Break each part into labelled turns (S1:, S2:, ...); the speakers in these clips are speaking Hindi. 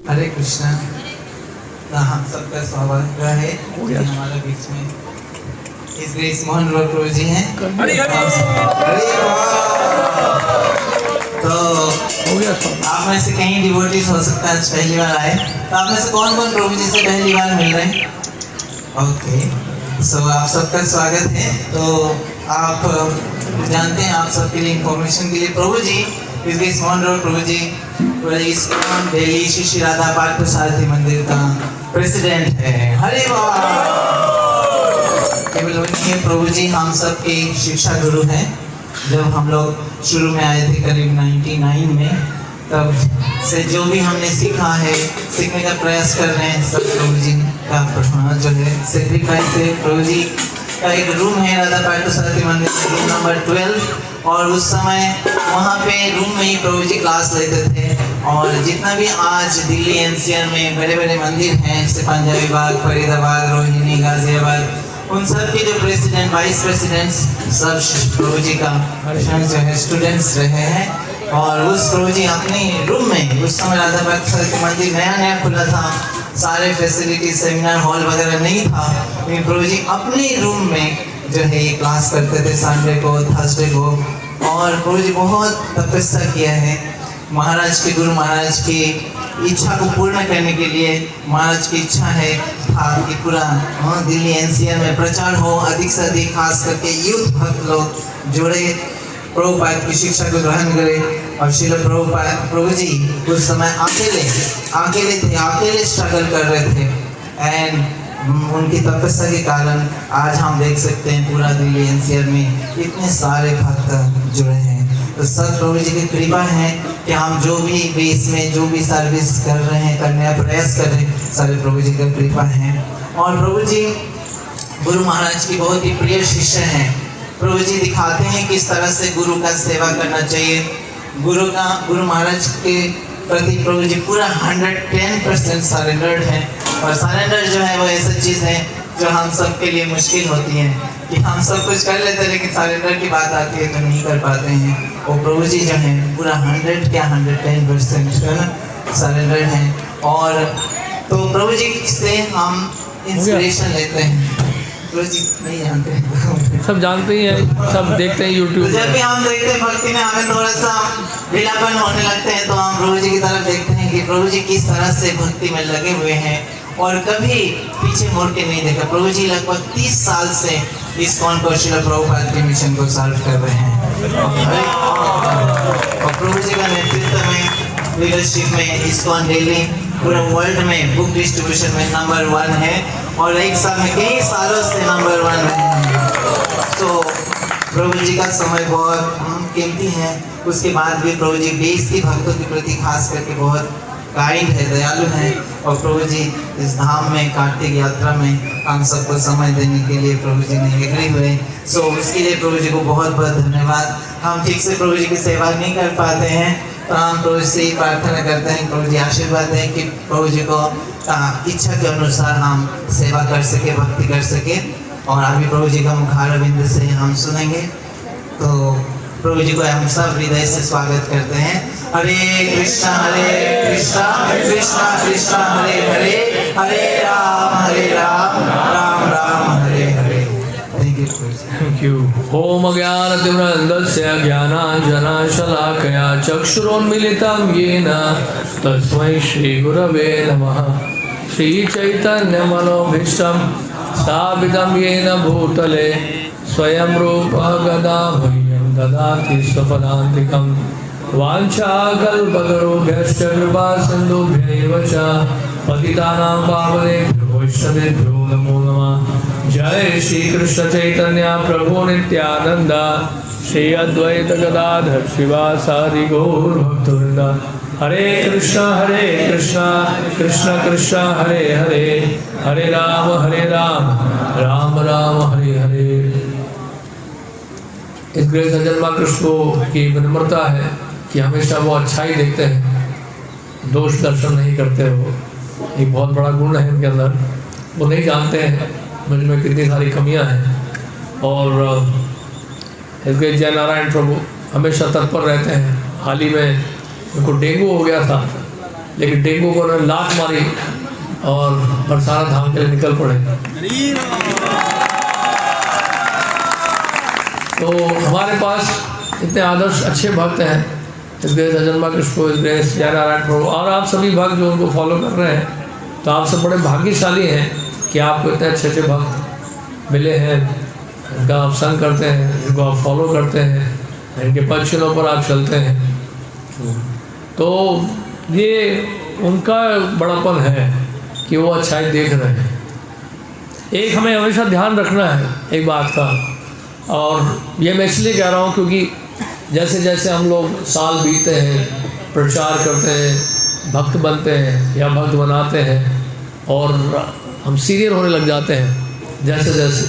S1: हरे कृष्णा। हम सबका स्वागत है हमारे बीच में इस ग्रेस मोहन प्रभु जी हैं। तो आप में से कहीं डिवोटीज हो सकता है पहली बार आए, तो आप में से कौन कौन प्रभु जी से पहली बार मिल रहे हैं? ओके, सो आप सबका स्वागत है। तो आप जानते हैं, आप सबके लिए इंफॉर्मेशन के लिए, प्रभु जी इस ग्रेस मोहन प्रभु जी इस्कॉन दिल्ली श्री राधा पार्थ प्रसाद मंदिर का प्रेसिडेंट है। हरे केवल वही प्रभु जी हम सब के शिक्षा गुरु हैं। जब हम लोग शुरू में आए थे करीब 99 में, तब से जो भी हमने सीखा है, सीखने का प्रयास कर रहे हैं, सब प्रभु जी का जो है सेक्रीफाइस है। प्रभु जी का एक रूम है राधा पार्थ प्रसाद मंदिर, रूम नंबर 12, और उस समय वहाँ पे रूम में ही प्रभु जी क्लास लेते थे। और जितना भी आज दिल्ली एनसीआर में बड़े बड़े मंदिर हैं, जैसे पंजाबी बाग, फरीदाबाद, रोहिणी, गाजियाबाद, उन सब के जो प्रेसिडेंट, वाइस प्रेसिडेंट्स, सब प्रभु जी का जो है स्टूडेंट्स रहे हैं। और उस प्रभु जी अपने रूम में, उस समय राधा पार्थ मंदिर नया नया खुला था, सारे फैसिलिटी, सेमिनार हॉल वगैरह नहीं था, लेकिन प्रभु जी अपने रूम में जो है ये क्लास करते थे संडे को, थर्सडे को। और प्रभु जी बहुत तपस्या किया है महाराज के, गुरु महाराज की इच्छा को पूर्ण करने के लिए। महाराज की इच्छा है था कि पूरा दिल्ली एनसीआर में प्रचार हो, अधिक से अधिक, खास करके यूथ भक्त लोग जुड़े, प्रभुपाद की शिक्षा को ग्रहण करें। और श्रील प्रभु जी उस समय अकेले थे, अकेले स्ट्रगल कर रहे थे। एंड उनकी तपस्या के कारण आज हम देख सकते हैं पूरा दिल्ली एनसीआर में इतने सारे भक्त जुड़े हैं। तो सब प्रभु जी की कृपा है कि हम जो भी बेस में जो भी सर्विस कर रहे हैं, करने का प्रयास कर रहे हैं, सारे प्रभु जी का कृपा है। और प्रभु जी गुरु महाराज की बहुत ही प्रिय शिष्य हैं। प्रभु जी दिखाते हैं किस तरह से गुरु का सेवा करना चाहिए। गुरु महाराज के प्रति प्रभु जी पूरा 110% सरेंडर्ड है। और सरेंडर जो है वो ऐसी चीज़ है जो हम सब के लिए मुश्किल होती है कि हम सब कुछ कर लेते हैं, लेकिन सरेंडर की बात आती है तो नहीं कर पाते हैं। और प्रभु जी जो है पूरा 110% सरेंडर हैं। और तो प्रभु जी से हम इंस्पिरेशन लेते हैं। प्रभु जी नहीं जानते,
S2: सब जानते ही हैं, सब देखते हैं यूट्यूब।
S1: तो जब भी हम देखते हैं भक्ति में हमें थोड़ा सा ढीलापन होने लगते हैं, तो हम प्रभु जी की तरफ देखते हैं कि प्रभु जी किस तरह से भक्ति में लगे हुए हैं और कभी पीछे मुड़ के नहीं देखा। प्रभु जी लगभग 30 साल से इस्कॉन को, श्रील प्रभुपाद के मिशन को सर्व कर रहे हैं। और प्रभु जी का नेतृत्व में, लीडरशिप में इस्कॉन दिल्ली पूरा वर्ल्ड में बुक डिस्ट्रीब्यूशन में नंबर 1 है, और एक साल में कई सालों से नंबर 1 है। तो प्रभु जी का समय बहुत कीमती है। उसके बाद भी प्रभु जी देश के भक्तों के प्रति खास करके बहुत काइंड है, दयालु है। और प्रभु जी इस धाम में, कार्तिक यात्रा में हम सबको समय देने के लिए प्रभु जी ने एग्री हुए। सो उसके लिए प्रभु जी को बहुत बहुत धन्यवाद। हम ठीक से प्रभु जी की सेवा नहीं कर पाते हैं, तो हम प्रभु से ही प्रार्थना करते हैं, प्रभु जी आशीर्वाद दें कि प्रभु जी को इच्छा के अनुसार हम सेवा कर सके, भक्ति कर सके। और अभी प्रभु जी का मुखारविंद से हम सुनेंगे। तो प्रभु जी को हम सब हृदय से स्वागत करते हैं। हरे कृष्णा कृष्णा कृष्णा हरे हरे, हरे राम राम राम हरे हरे।
S2: Thank you. ओम अज्ञानतिमिरन्धस्य ज्ञानाञ्जनशलाकया चक्षुरोन्मीलितं येन तस्मै श्रीगुरवे नमः। श्रीचैतन्यमनोभीष्टं स्थापितं येन भूतले स्वयं रूपः गदामह्यं ददाति स्वपदान्तिकं। वाञ्छाकल्पतरुभ्यश्च कृपा सिन्धुभ्यैव च पतितानां पावनेभ्यो वैष्णवेभ्यो नमो नमः। जय श्री कृष्ण चैतन्य प्रभु नित्यानंद, श्री अद्वैत गदाधर शिवासादि गौर भक्तवृंद। हरे कृष्णा कृष्ण कृष्ण हरे हरे, हरे राम राम राम हरे हरे। इस गृह सज्जन कृष्ण की विनम्रता है कि हमेशा वो अच्छा ही देखते हैं, दोष दर्शन नहीं करते। वो एक बहुत बड़ा गुण है इनके अंदर। वो नहीं जानते हैं मुझ में कितनी सारी कमियां हैं। और इसके जय नारायण प्रभु हमेशा तत्पर रहते हैं। हाल ही में उनको डेंगू हो गया था, लेकिन डेंगू को उन्होंने लात मारी और बरसाना धाम के लिए निकल पड़े। तो हमारे पास इतने आदर्श अच्छे भक्त हैं, इस ग्रेस अजन्मा कृष्ण को, इस ग्रेस जय नारायण प्रभु, और आप सभी भक्त जो उनको फॉलो कर रहे हैं, तो आप सब बड़े भाग्यशाली हैं कि आपको इतने अच्छे अच्छे भक्त मिले हैं, इनका आप संग करते हैं, इनको आप फॉलो करते हैं, इनके पक्षों पर आप चलते हैं। तो ये उनका बड़ापन है कि वो अच्छाई देख रहे हैं। एक हमें हमेशा ध्यान रखना है एक बात का, और ये मैं इसलिए कह रहा हूँ क्योंकि जैसे जैसे हम लोग साल बीतते हैं, प्रचार करते हैं, भक्त बनते हैं या भक्त बनाते हैं, और हम सीनियर होने लग जाते हैं जैसे जैसे,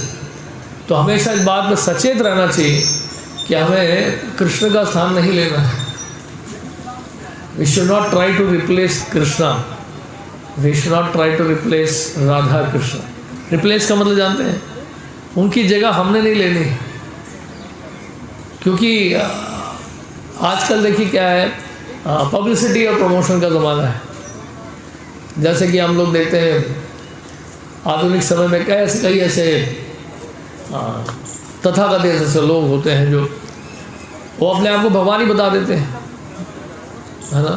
S2: तो हमेशा इस बात में सचेत रहना चाहिए कि हमें कृष्ण का स्थान नहीं लेना है। We should not try to replace Krishna, we should not try to replace Radha Krishna. Replace का मतलब जानते हैं, उनकी जगह हमने नहीं लेनी, क्योंकि आजकल देखिए क्या है, पब्लिसिटी और प्रमोशन का ज़माना है। जैसे कि हम लोग देखते हैं आधुनिक समय में कई ऐसे तथाकथित ऐसे लोग होते हैं जो वो अपने आप को भगवान ही बता देते हैं, है ना,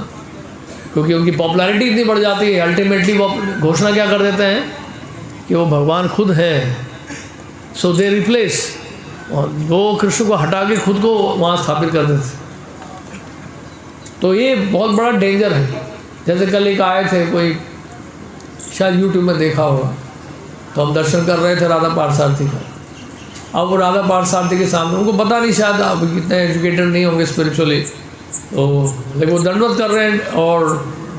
S2: क्योंकि उनकी पॉपुलैरिटी इतनी बढ़ जाती है। अल्टीमेटली वो घोषणा क्या कर देते हैं कि वो भगवान खुद है। सो दे रिप्लेस, और वो कृष्ण को हटा के खुद को वहाँ स्थापित कर देते। तो ये बहुत बड़ा डेंजर है। जैसे कल एक आए थे, कोई शायद यूट्यूब में देखा होगा, तो हम दर्शन कर रहे थे राधा पार्थसारथी का। अब वो राधा पार्थसारथी के सामने, उनको पता नहीं, शायद आप कितने एजुकेटेड नहीं होंगे स्पिरिचुअली, तो लेकिन वो दंडवत कर रहे हैं और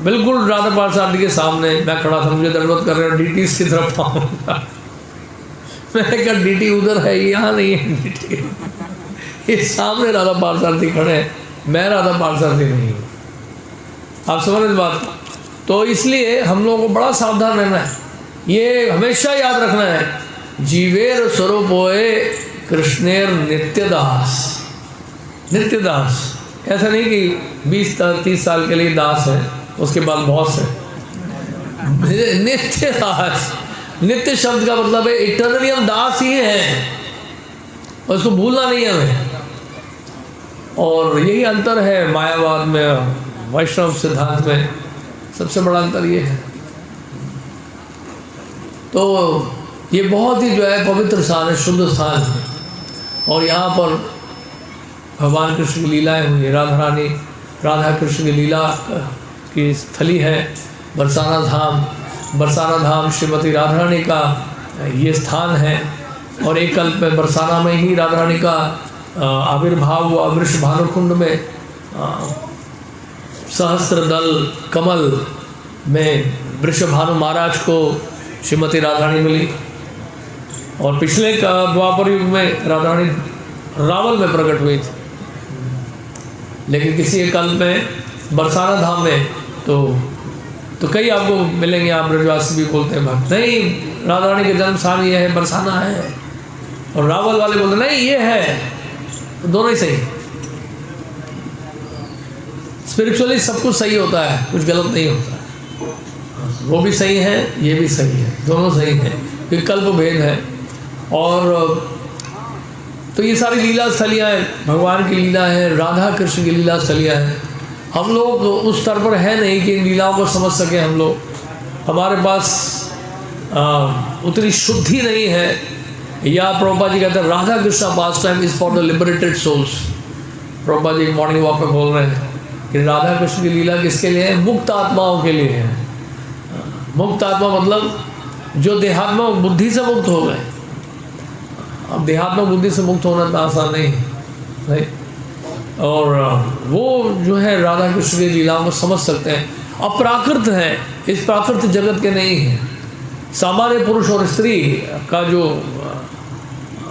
S2: बिल्कुल राधा पार्थसारथी के सामने मैं खड़ा था, मुझे दंडवत कर रहे हैं, डीटी की तरफ पाऊँगा। मैंने कहा डीटी उधर है, यहाँ नहीं है डीटी, ये सामने राधा पार्थसारथी खड़े हैं, मैं राधा पार्थसारथी नहीं हूँ। आप समझ इस बात। तो इसलिए हम लोगों को बड़ा सावधान रहना है, ये हमेशा याद रखना है, जीवेर स्वरूपोए कृष्णेर नित्यदास। नित्यदास ऐसा नहीं कि 20-30 साल के लिए दास है, उसके बाद बॉस है। नित्यदास, नित्य शब्द का मतलब है इटर्नली हम दास ही हैं, और उसको भूलना नहीं है हमें। और यही अंतर है मायावाद में, वैष्णव सिद्धांत में, सबसे बड़ा अंतर ये है। तो ये बहुत ही जो है पवित्र स्थान है, शुद्ध स्थान है, और यहाँ पर भगवान कृष्ण की लीलाएँ हुई। राधा कृष्ण की लीला की स्थली है बरसाना धाम। बरसाना धाम श्रीमती राधा रानी का ये स्थान है, और एक कल्प में बरसाना में ही राधा रानी का आविर्भाव हुआ। वृष भानुकुंड में सहस्त्र दल कमल में वृष भानु महाराज को श्रीमती राधा रानी मिली, और पिछले द्वापर युग में राधा रानी रावल में प्रकट हुई थी। लेकिन किसी एक कल्प में बरसाना धाम में तो कई आपको मिलेंगे, आप ब्रजवासी भी बोलते हैं भक्त नहीं, राधा रानी के जन्म स्थान ये है, बरसाना है, और रावल वाले बोलते नहीं ये है। तो दोनों ही सही। स्पिरिचुअली सब कुछ सही होता है, कुछ गलत नहीं होता है। वो भी सही है, ये भी सही है, दोनों सही हैं, विकल्प भेद है। और तो ये सारी लीला स्थलियाँ हैं, भगवान की लीला है, राधा कृष्ण की लीला स्थलियाँ हैं। हम लोग उस स्तर पर है नहीं कि इन लीलाओं को समझ सकें। हम लोग, हमारे पास उतनी शुद्धि नहीं है, या प्रभुपाद जी कहते हैं Radha Krishna pastime is for the liberated souls. Prabhupada ji morning walk में बोल रहे हैं कि राधा कृष्ण की लीला किसके लिए है? मुक्त आत्माओं के लिए है। मुक्त आत्मा मतलब जो देहात्मा बुद्धि से मुक्त हो गए। अब देहात्मा बुद्धि से मुक्त होना तो आसान नहीं। और वो जो है राधा कृष्ण की लीलाओं को समझ सकते हैं। अप्राकृत है, इस प्राकृत जगत के नहीं है। सामान्य पुरुष और स्त्री का जो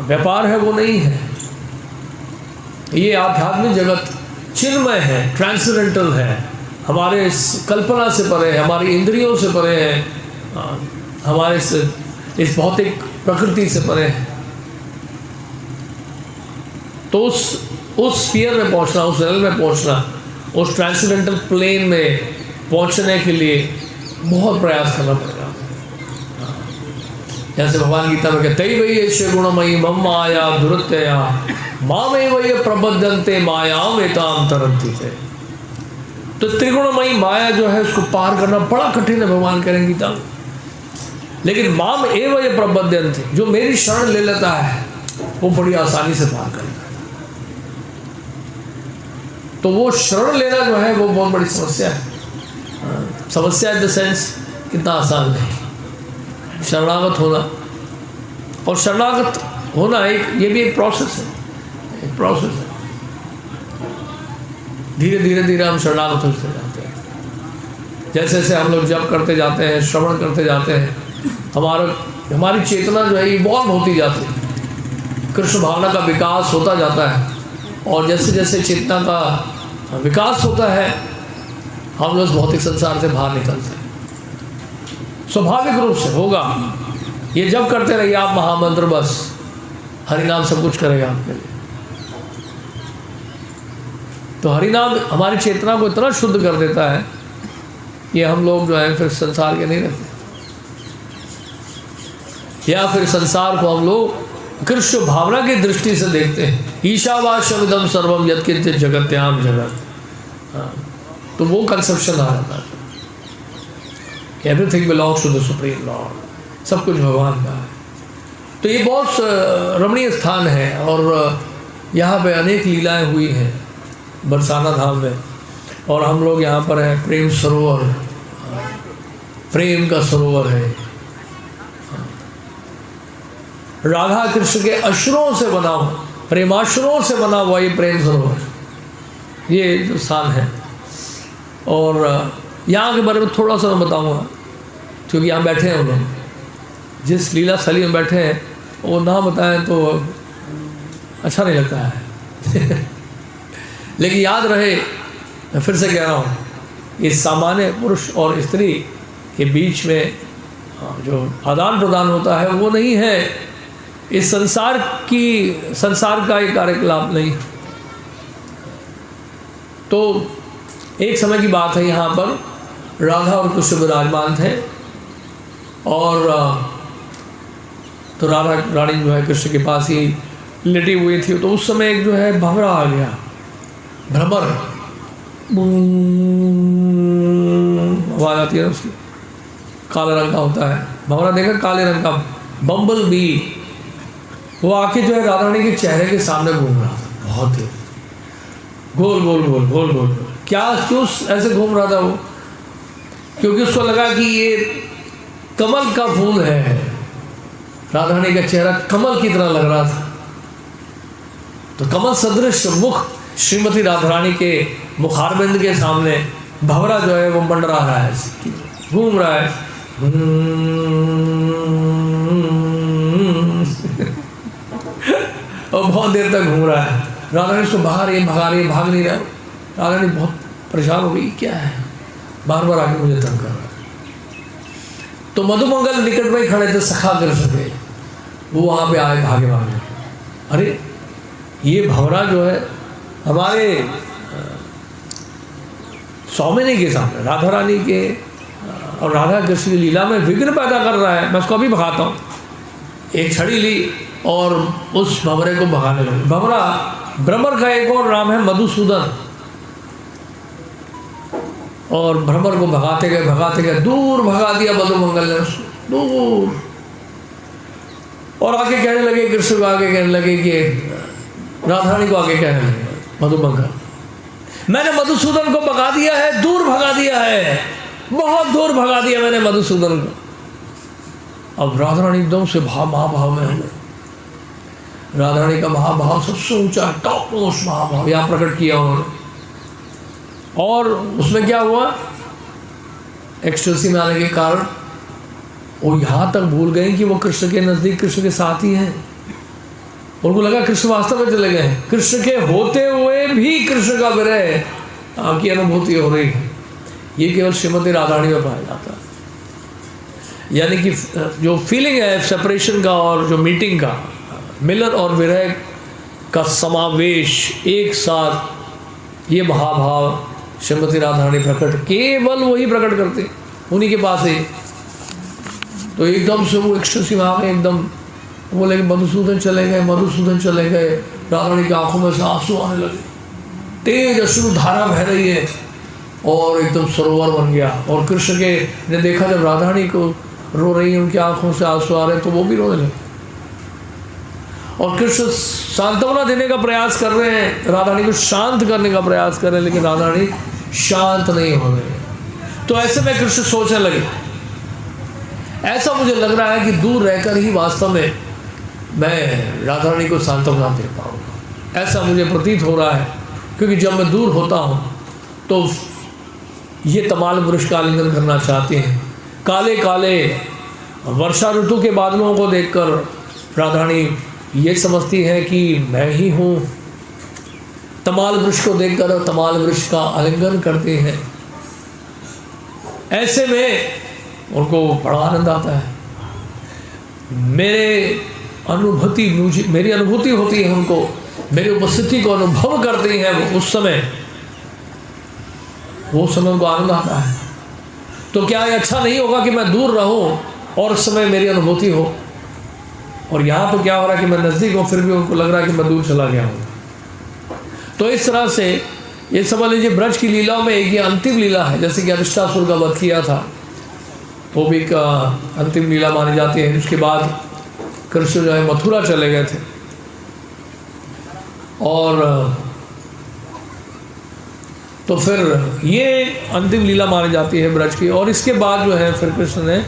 S2: व्यापार है वो नहीं है। ये आध्यात्मिक जगत चिन्मय है, ट्रांसेंडेंटल है, हमारे कल्पना से परे है, हमारी इंद्रियों से परे है, हमारे इस भौतिक प्रकृति से परे है। तो उस स्फीयर में पहुंचना, उस लेवल में पहुंचना, उस ट्रांसेंडेंटल प्लेन में पहुंचने के लिए बहुत प्रयास करना पड़ेगा। जैसे भगवान गीता में कहते ही वही ऐसे गुणमयी मम माया दुरत्यया मामे वही प्रबद्धन्ते मायाम एताम तरंती थे। तो त्रिगुणमयी माया जो है उसको पार करना बड़ा कठिन है, भगवान करेंगे गीता में। लेकिन माम एवं ये प्रबद्धन्ते, जो मेरी शरण ले लेता है वो बड़ी आसानी से पार करेगा। तो वो शरण लेना जो है वो बहुत बड़ी समस्या है। समस्या इन द सेंस कितना आसान नहीं, शरणागत होना। और शरणागत होना ये भी एक प्रोसेस है, एक प्रोसेस है। धीरे धीरे धीरे हम शरणागत होते जाते हैं। जैसे जैसे हम लोग जप करते जाते हैं, श्रवण करते जाते हैं, हमारी चेतना जो है इवॉल्व होती जाती है, कृष्ण भावना का विकास होता जाता है। और जैसे जैसे चेतना का विकास होता है हम लोग भौतिक संसार से बाहर निकलते हैं। स्वाभाविक रूप से होगा ये, जब करते रहिए आप महामंत्र, बस हरिनाम सब कुछ करेगा आपके लिए। तो हरिनाम हमारी चेतना को इतना शुद्ध कर देता है कि हम लोग जो है फिर संसार के नहीं रहते, या फिर संसार को हम लोग कृष्ण भावना की दृष्टि से देखते हैं। ईशावास्यमिदं सर्वम यत्किंचित जगत्याम जगत। तो वो कंसेप्शन आ जाता है, everything belongs to the supreme lord, सब कुछ भगवान का है। तो ये बहुत रमणीय स्थान है और यहाँ पे अनेक लीलाएं हुई हैं बरसाना धाम में। और हम लोग यहाँ पर हैं, प्रेम सरोवर, प्रेम का सरोवर है। राधा कृष्ण के अश्रों से बना हुआ, प्रेमाश्रों से बना हुआ ये प्रेम सरोवर, ये जो स्थान है। और यहाँ के बारे में थोड़ा सा मैं बताऊँगा, क्योंकि यहाँ बैठे हैं उन लोग, जिस लीला स्थली में बैठे हैं वो ना बताएं तो अच्छा नहीं लगता है। लेकिन याद रहे, मैं फिर से कह रहा हूँ, इस सामान्य पुरुष और स्त्री के बीच में जो आदान प्रदान होता है वो नहीं है, इस संसार का एक कार्यकलाप नहीं। तो एक समय की बात है, यहाँ पर राधा और कृष्ण विराजमान थे और तो राधा रानी जो है कृष्ण के पास ही लेटी हुई थी। तो उस समय एक जो है भंवरा आ गया, भ्रमर, आवाज आती है ना उसकी, काले रंग का होता है भंवरा, देखा काले रंग का बम्बल बी, वो आके जो है राधा रानी के चेहरे के सामने घूम रहा था, बहुत देर, गोल गोल गोल गोल गोल। क्या क्यों ऐसे घूम रहा था वो? क्योंकि उसको लगा कि ये कमल का फूल है, राधा रानी का चेहरा कमल की तरह लग रहा था। तो कमल सदृश मुख श्रीमती राधा रानी के मुखारबिंद के सामने भंवरा जो है वो मंडरा रहा है, घूम रहा है। और बहुत देर तक घूम रहा है। राधा रानी उसको बाहर ये भगा रही है, भाग नहीं रहा। राधा रानी बहुत परेशान हो गई, क्या है, बार बार आके मुझे तंग कर रहा है। तो मधुमंगल निकट में ही खड़े थे, सखा कृष्ण थे, वो वहाँ पे आए भागे भागे। अरे ये भंवरा जो है हमारे स्वामिनी के सामने, राधा रानी के और राधा कृष्ण की लीला में विघ्न पैदा कर रहा है, मैं उसको अभी भगाता हूँ। एक छड़ी ली और उस भंवरे को भगाने लगे। भंवरा भ्रमर का एक और नाम है मधुसूदन। और भ्रमर को भगाते गए, दूर भगा दिया मधुमंगल ने उसको, दूर। और आगे कहने लगे, कृष्ण को आगे कहने लगे कि राधा रानी को आगे कहने लगे मधुमंगल, मैंने मधुसूदन को भगा दिया है, दूर भगा दिया है, बहुत दूर भगा दिया मैंने मधुसूदन को। अब राधा रानी एकदम से महाभाव में हो, राधा रानी का महाभाव सबसे ऊंचा टॉप मोस्ट महाभाव यहाँ प्रकट किया उन्होंने। और उसमें क्या हुआ, एक्सटेंसी में आने के कारण वो यहाँ तक भूल गए कि वो कृष्ण के नज़दीक, कृष्ण के साथ ही हैं। उनको लगा कृष्ण वास्तव में चले गए, कृष्ण के होते हुए भी कृष्ण का विरह की अनुभूति हो रही है। ये केवल श्रीमती राधा रानी में पाया जाता है। यानी कि जो फीलिंग है सेपरेशन का और जो मीटिंग का, मिलन और विरह का समावेश एक साथ, ये महाभाव श्रीमती राधा रानी प्रकट, केवल वही प्रकट करते, उन्हीं के पास है। तो एकदम से वो एक्सटेसी में आ गए, एकदम बोले कि मधुसूदन चले गए, मधुसूदन चले गए। राधा रानी की आंखों में से आंसू आने लगे, तेज अश्रु धारा बह रही है और एकदम सरोवर बन गया। और कृष्ण के ने देखा जब राधा रानी को रो रही है, उनकी आंखों से आंसू आ रहे हैं, तो वो भी रोने लगे। और कृष्ण सांत्वना देने का प्रयास कर रहे हैं, राधा रानी को शांत करने का प्रयास कर रहे हैं, लेकिन राधा रानी शांत नहीं हो रहे। तो ऐसे में कृष्ण सोचने लगे, ऐसा मुझे लग रहा है कि दूर रहकर ही वास्तव में मैं राधा रानी को सांत्वना दे पाऊंगा, ऐसा मुझे प्रतीत हो रहा है। क्योंकि जब मैं दूर होता हूँ तो ये तमाल वृक्ष का आलिंगन करना चाहते हैं। काले काले वर्षा ऋतु के बादलों को देखकर राधा रानी ये समझती है कि मैं ही हूँ। तमाल वृक्ष को देखकर तमाल वृक्ष का आलिंगन करते हैं। ऐसे में उनको बड़ा आनंद आता है। मेरी अनुभूति होती है उनको, मेरी उपस्थिति को अनुभव करते हैं वो उस समय उनको आनंद आता है। तो क्या ये अच्छा नहीं होगा कि मैं दूर रहूं और उस समय मेरी अनुभूति हो? और यहाँ तो क्या हो रहा है कि मैं नज़दीक हूँ, फिर भी उनको लग रहा है कि मैं दूर चला गया हूँ। तो इस तरह से ये समझ लीजिए ब्रज की लीलाओं में एक ये अंतिम लीला है। जैसे कि अरिष्टासुर का वध किया था, वो भी एक अंतिम लीला मानी जाती है। उसके बाद कृष्ण जो है मथुरा चले गए थे और तो फिर ये अंतिम लीला मानी जाती है ब्रज की। और इसके बाद जो है फिर कृष्ण ने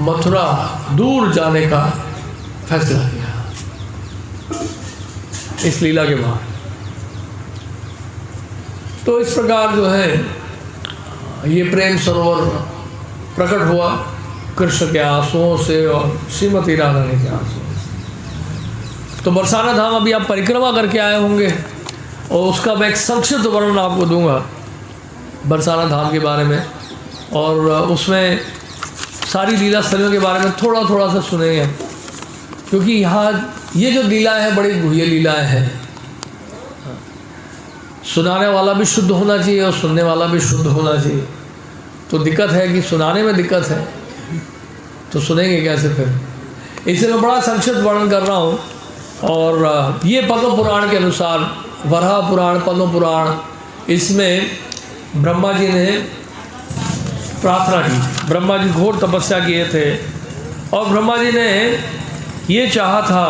S2: मथुरा दूर जाने का फैसला किया इस लीला के बाद। तो इस प्रकार जो है ये प्रेम सरोवर प्रकट हुआ कृष्ण के आंसुओं से और श्रीमती राधा रानी के आंसुओं से। तो बरसाना धाम अभी आप परिक्रमा करके आए होंगे और उसका मैं एक संक्षिप्त वर्णन आपको दूंगा बरसाना धाम के बारे में, और उसमें सारी लीला स्थलियों के बारे में थोड़ा थोड़ा सा सुनेंगे। क्योंकि यहाँ ये जो लीलाएँ हैं बड़ी गुह्य लीलाएँ हैं। सुनाने वाला भी शुद्ध होना चाहिए और सुनने वाला भी शुद्ध होना चाहिए। तो दिक्कत है कि सुनाने में दिक्कत है तो सुनेंगे कैसे फिर। इसलिए मैं बड़ा संक्षिप्त वर्णन कर रहा हूँ। और ये पद्म पुराण के अनुसार, वराह पुराण, पद्म पुराण, इसमें ब्रह्मा जी ने प्रार्थना की। ब्रह्मा जी घोर तपस्या किए थे और ब्रह्मा जी ने ये चाहा था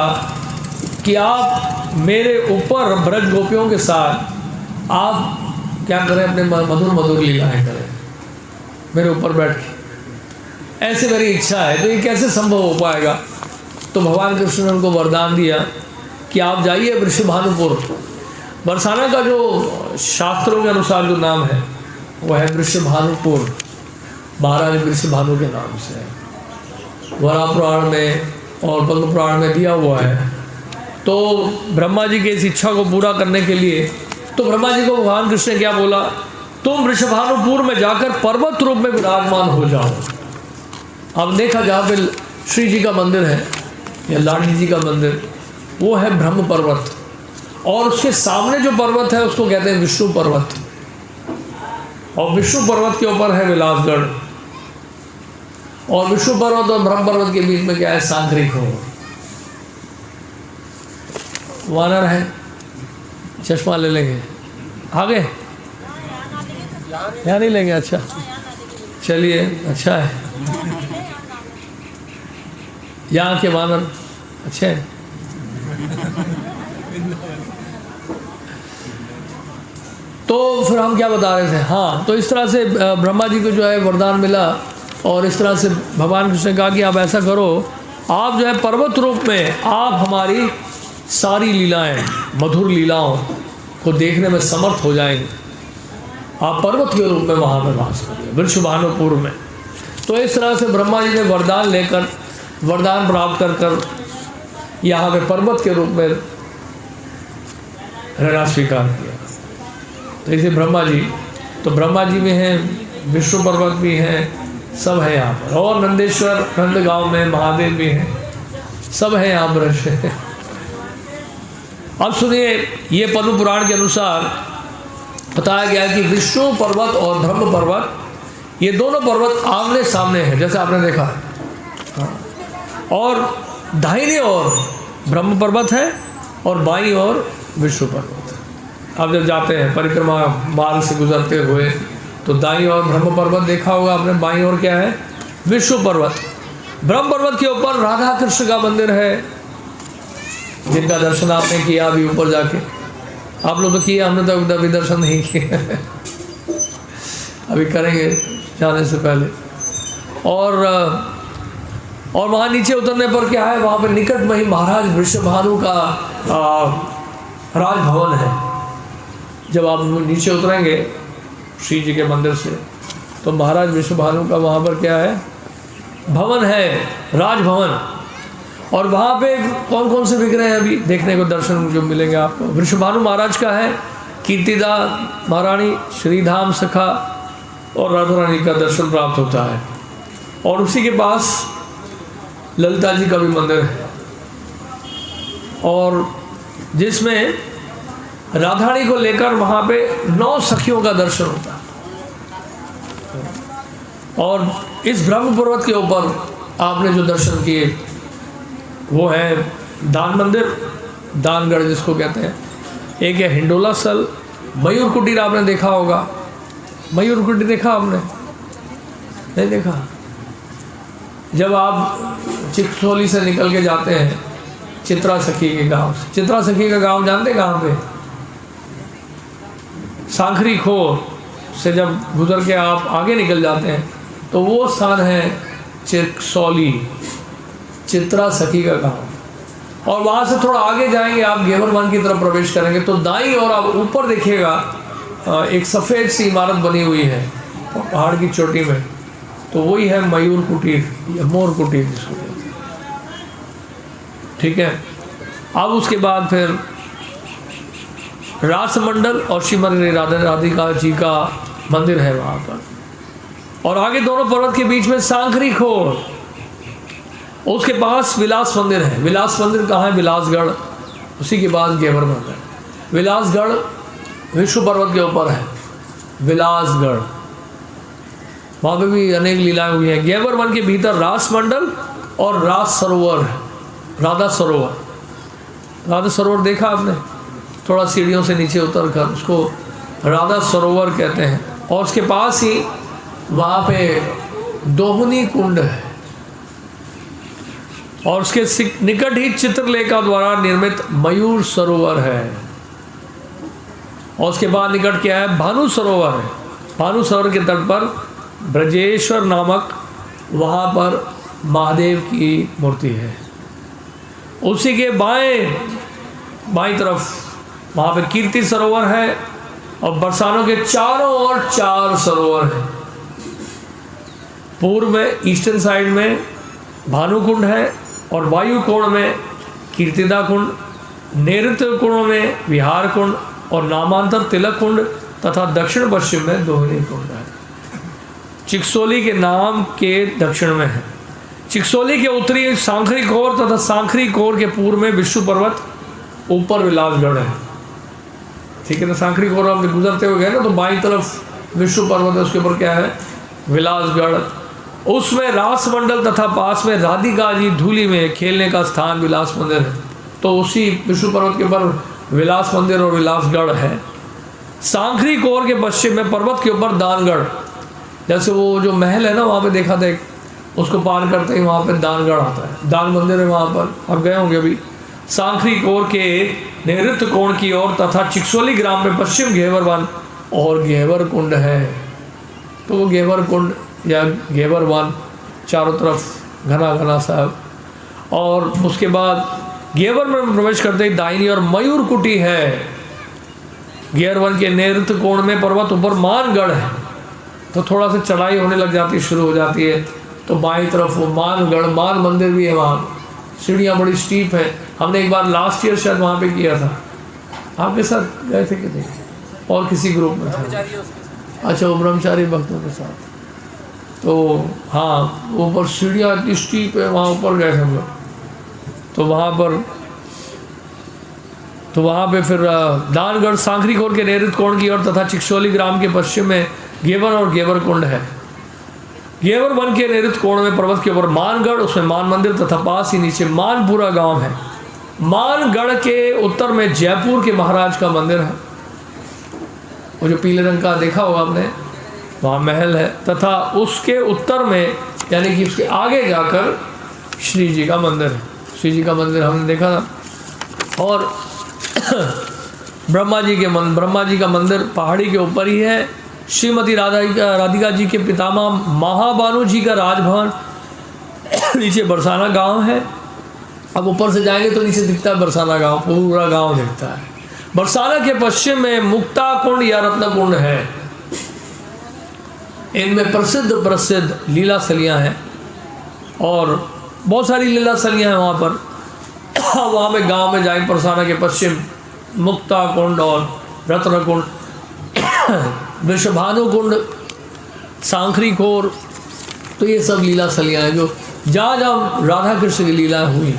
S2: कि आप मेरे ऊपर ब्रज गोपियों के साथ आप क्या करें, अपने मधुर मधुर लीलाएँ करें मेरे ऊपर बैठ के। ऐसे मेरी इच्छा है। तो ये कैसे संभव हो पाएगा? तो भगवान कृष्ण ने उनको वरदान दिया कि आप जाइए वृषभानुपुर। बरसाना का जो शास्त्रों के अनुसार जो नाम है वो है वृषभानुपुर, महाराज वृषभानु के नाम से है। वराह पुराण में और पद्म पुराण में दिया हुआ है। तो ब्रह्मा जी की इस इच्छा को पूरा करने के लिए तो ब्रह्मा जी को भगवान कृष्ण ने क्या बोला, तुम वृषभानुपुर में जाकर पर्वत रूप में विराजमान हो जाओ। अब देखा जहाँ पे श्री जी का मंदिर है या लाडी जी का मंदिर, वो है ब्रह्म पर्वत, और उसके सामने जो पर्वत है उसको कहते हैं विष्णु पर्वत, और विष्णु पर्वत के ऊपर है विलासगढ़, और विष्णु पर्वत और ब्रह्म पर्वत के बीच में क्या है, सांक्रिक हो। वानर है, चश्मा ले लेंगे आगे, यहाँ नहीं लेंगे? अच्छा चलिए, अच्छा है, यहाँ के वानर अच्छे हैं। तो फिर हम क्या बता रहे थे, हाँ, तो इस तरह से ब्रह्मा जी को जो है वरदान मिला, और इस तरह से भगवान कृष्ण ने कहा कि आप ऐसा करो, आप जो है पर्वत रूप में आप हमारी सारी लीलाएं, मधुर लीलाओं को देखने में समर्थ हो जाएंगे। आप पर्वत के रूप में वहाँ पर वास करिए वृषभानुपुर में। तो इस तरह से ब्रह्मा जी ने वरदान लेकर, वरदान प्राप्त कर कर यहाँ पे पर्वत के रूप में रहना स्वीकार किया। तो इसे ब्रह्मा जी, तो ब्रह्मा जी में हैं, विष्णु पर्वत भी हैं, सब है यहाँ पर, और नंदेश्वर नंदगांव में महादेव भी हैं, सब है यहाँ पर। अब सुनिए, ये पद्म पुराण के अनुसार बताया गया है कि विष्णु पर्वत और ब्रह्म पर्वत, ये दोनों पर्वत आमने सामने हैं, जैसे आपने देखा। और दाहिनी ओर ब्रह्म पर्वत है और बाईं ओर विष्णु पर्वत है। आप जब जाते हैं परिक्रमा मार्ग से गुजरते हुए तो दाईं ओर ब्रह्म पर्वत देखा होगा आपने, बाईं ओर क्या है? विष्णु पर्वत। ब्रह्म पर्वत के ऊपर राधा कृष्ण का मंदिर है, जिनका दर्शन आपने किया अभी ऊपर जाके। आप लोग तो किए, हमने तो अभी दर्शन नहीं किए अभी करेंगे जाने से पहले। और वहाँ नीचे उतरने पर क्या है? वहाँ पर निकट में ही महाराज वृषभानु का राजभवन है। जब आप नीचे उतरेंगे श्री जी के मंदिर से तो महाराज वृषभानु का वहाँ पर क्या है? भवन है, राजभवन। और वहाँ पे कौन कौन से विग्रह हैं अभी देखने को, दर्शन जो मिलेंगे आपको? वृषभानु महाराज का है, कीर्तिदा महारानी, श्रीधाम सखा और राधा रानी का दर्शन प्राप्त होता है। और उसी के पास ललिता जी का भी मंदिर है, और जिसमें राधारानी को लेकर वहाँ पे 9 सखियों का दर्शन होता है। और इस ब्रह्म पर्वत के ऊपर आपने जो दर्शन किए वो है दान मंदिर, दानगढ़ जिसको कहते हैं। एक है हिंडोला सल, मयूर कुटीर आपने देखा होगा। मयूर कुटीर देखा आपने? नहीं देखा? जब आप चित्सौली से निकल के जाते हैं चित्रा सखी के गांव से, चित्रा सखी का गांव जानते कहाँ पे? सांखरी खोर से जब गुजर के आप आगे निकल जाते हैं तो वो स्थान है चित्सौली, चित्रा सखी का गांव। और वहाँ से थोड़ा आगे जाएंगे आप, घेवर वन की तरफ प्रवेश करेंगे तो दाईं ओर आप ऊपर देखिएगा एक सफ़ेद सी इमारत बनी हुई है पहाड़ की चोटी में, तो वही है मयूर कुटीर या मोर कुटीर जिसको कहते हैं। ठीक है। अब उसके बाद फिर रासमंडल और श्रीमती राधिका जी का मंदिर है वहाँ पर। और आगे दोनों पर्वत के बीच में सांखरी खोर, उसके पास विलास मंदिर है। विलास मंदिर कहाँ है? विलासगढ़, उसी के पास घेवर वन है। विलासगढ़ विष्णु पर्वत के ऊपर है, विलासगढ़, वहाँ पे भी अनेक लीलाएं हुई हैं। घेवर वन के भीतर रास मंडल और रास सरोवर है, राधा सरोवर। राधा सरोवर देखा आपने? थोड़ा सीढ़ियों से नीचे उतर कर उसको राधा सरोवर कहते हैं। और उसके पास ही वहाँ पे दोहनी कुंड है, और उसके निकट ही चित्रलेखा द्वारा निर्मित मयूर सरोवर है। और उसके बाद निकट क्या है? भानु सरोवर है। भानु सरोवर के तट पर ब्रजेश्वर नामक वहाँ पर महादेव की मूर्ति है। उसी के बाएं तरफ वहाँ पे कीर्ति सरोवर है, और बरसानों के चारों ओर 4 सरोवर हैं। पूर्व में ईस्टर्न साइड में भानुकुंड है, और वायु कोण में कीर्तिदा कुंड, नैऋत्य कोण में विहार कुंड, और नामांतर तिलक कुंड तथा दक्षिण पश्चिम में दोहनी कुंड है। चिक्सोली के नाम के दक्षिण में है। चिक्सोली के उत्तरी सांखरी कोर तथा सांखरी कोर के पूर्व में विष्णु पर्वत, ऊपर विलासगढ़ है। ठीक है ना? सांखरी कोर आप गुजरते हुए गए ना तो बाईं तरफ विष्णु पर्वत है, उसके ऊपर क्या है? विलासगढ़। उसमें रास मंडल तथा पास में राधिका जी धूली में खेलने का स्थान विलास मंदिर है। तो उसी विष्णु पर्वत के ऊपर विलास मंदिर और विलासगढ़ है। सांखरी कोर के पश्चिम में पर्वत के ऊपर दानगढ़, जैसे वो जो महल है ना वहाँ पे देखा था, उसको पार करते ही वहाँ पे दानगढ़ आता है, दान मंदिर है वहाँ पर, आप गए होंगे अभी। सांखरी कोर के नैऋत्य कोण की ओर तथा चिक्सोली ग्राम में पश्चिम घेवर वन और घेवर कुंड है। तो वो घेवर कुंड या घेवर वन चारों तरफ घना घना सा। और उसके बाद घेवर में प्रवेश करते ही दाहिनी और मयूर कुटी है। घेवर वन के नैऋत्य कोण में पर्वत ऊपर मानगढ़ है, तो थोड़ा सा चढ़ाई होने लग जाती है, शुरू हो जाती है, तो बाईं तरफ वो मानगढ़, मान मंदिर भी है। वहाँ सीढ़ियाँ बड़ी स्टीप है। हमने एक बार लास्ट ईयर शायद वहाँ पे किया था, आपके साथ गए थे कि नहीं? और किसी ग्रुप में था? अच्छा, वो ब्रह्मचारी भक्तों के साथ। तो हाँ, ऊपर सीढ़ियाँ इतनी स्टीप है, वहाँ ऊपर गए थे हम लोग। तो वहाँ पर तो वहाँ पे फिर दानगढ़ सांखरीखोर के नैऋत्य कोण की ओर तथा चिकसोली ग्राम के पश्चिम में गेवर और गेवर कुंड है। गेवर वन के नैऋत्य कोण में पर्वत के ऊपर मानगढ़, उसमें मान मंदिर तथा पास ही नीचे मानपुरा गांव है। मानगढ़ के उत्तर में जयपुर के महाराज का मंदिर है, वो जो पीले रंग का देखा होगा आपने, वहाँ महल है। तथा उसके उत्तर में यानी कि उसके आगे जाकर श्री जी का मंदिर है। श्री जी का मंदिर हमने देखा था। और ब्रह्मा जी का मंदिर पहाड़ी के ऊपर ही है। श्रीमती राधिका जी के पितामह महाबानु जी का राजभवन नीचे बरसाना गांव है। अब ऊपर से जाएंगे तो नीचे दिखता है बरसाना गांव, पूरा गांव दिखता है। बरसाना के पश्चिम में मुक्ता कुंड या रत्न कुंड है। इनमें प्रसिद्ध लीला सलियाँ हैं और बहुत सारी लीला सलियाँ हैं वहाँ पर। वहाँ में गांव में जाएंगे बरसाना के पश्चिम मुक्ता कुंड और रत्न कुंड, वृषभानु कुंड, सांखरीखोर, तो ये सब लीला सलियाँ हैं जो जहाँ राधा कृष्ण की लीला हुई।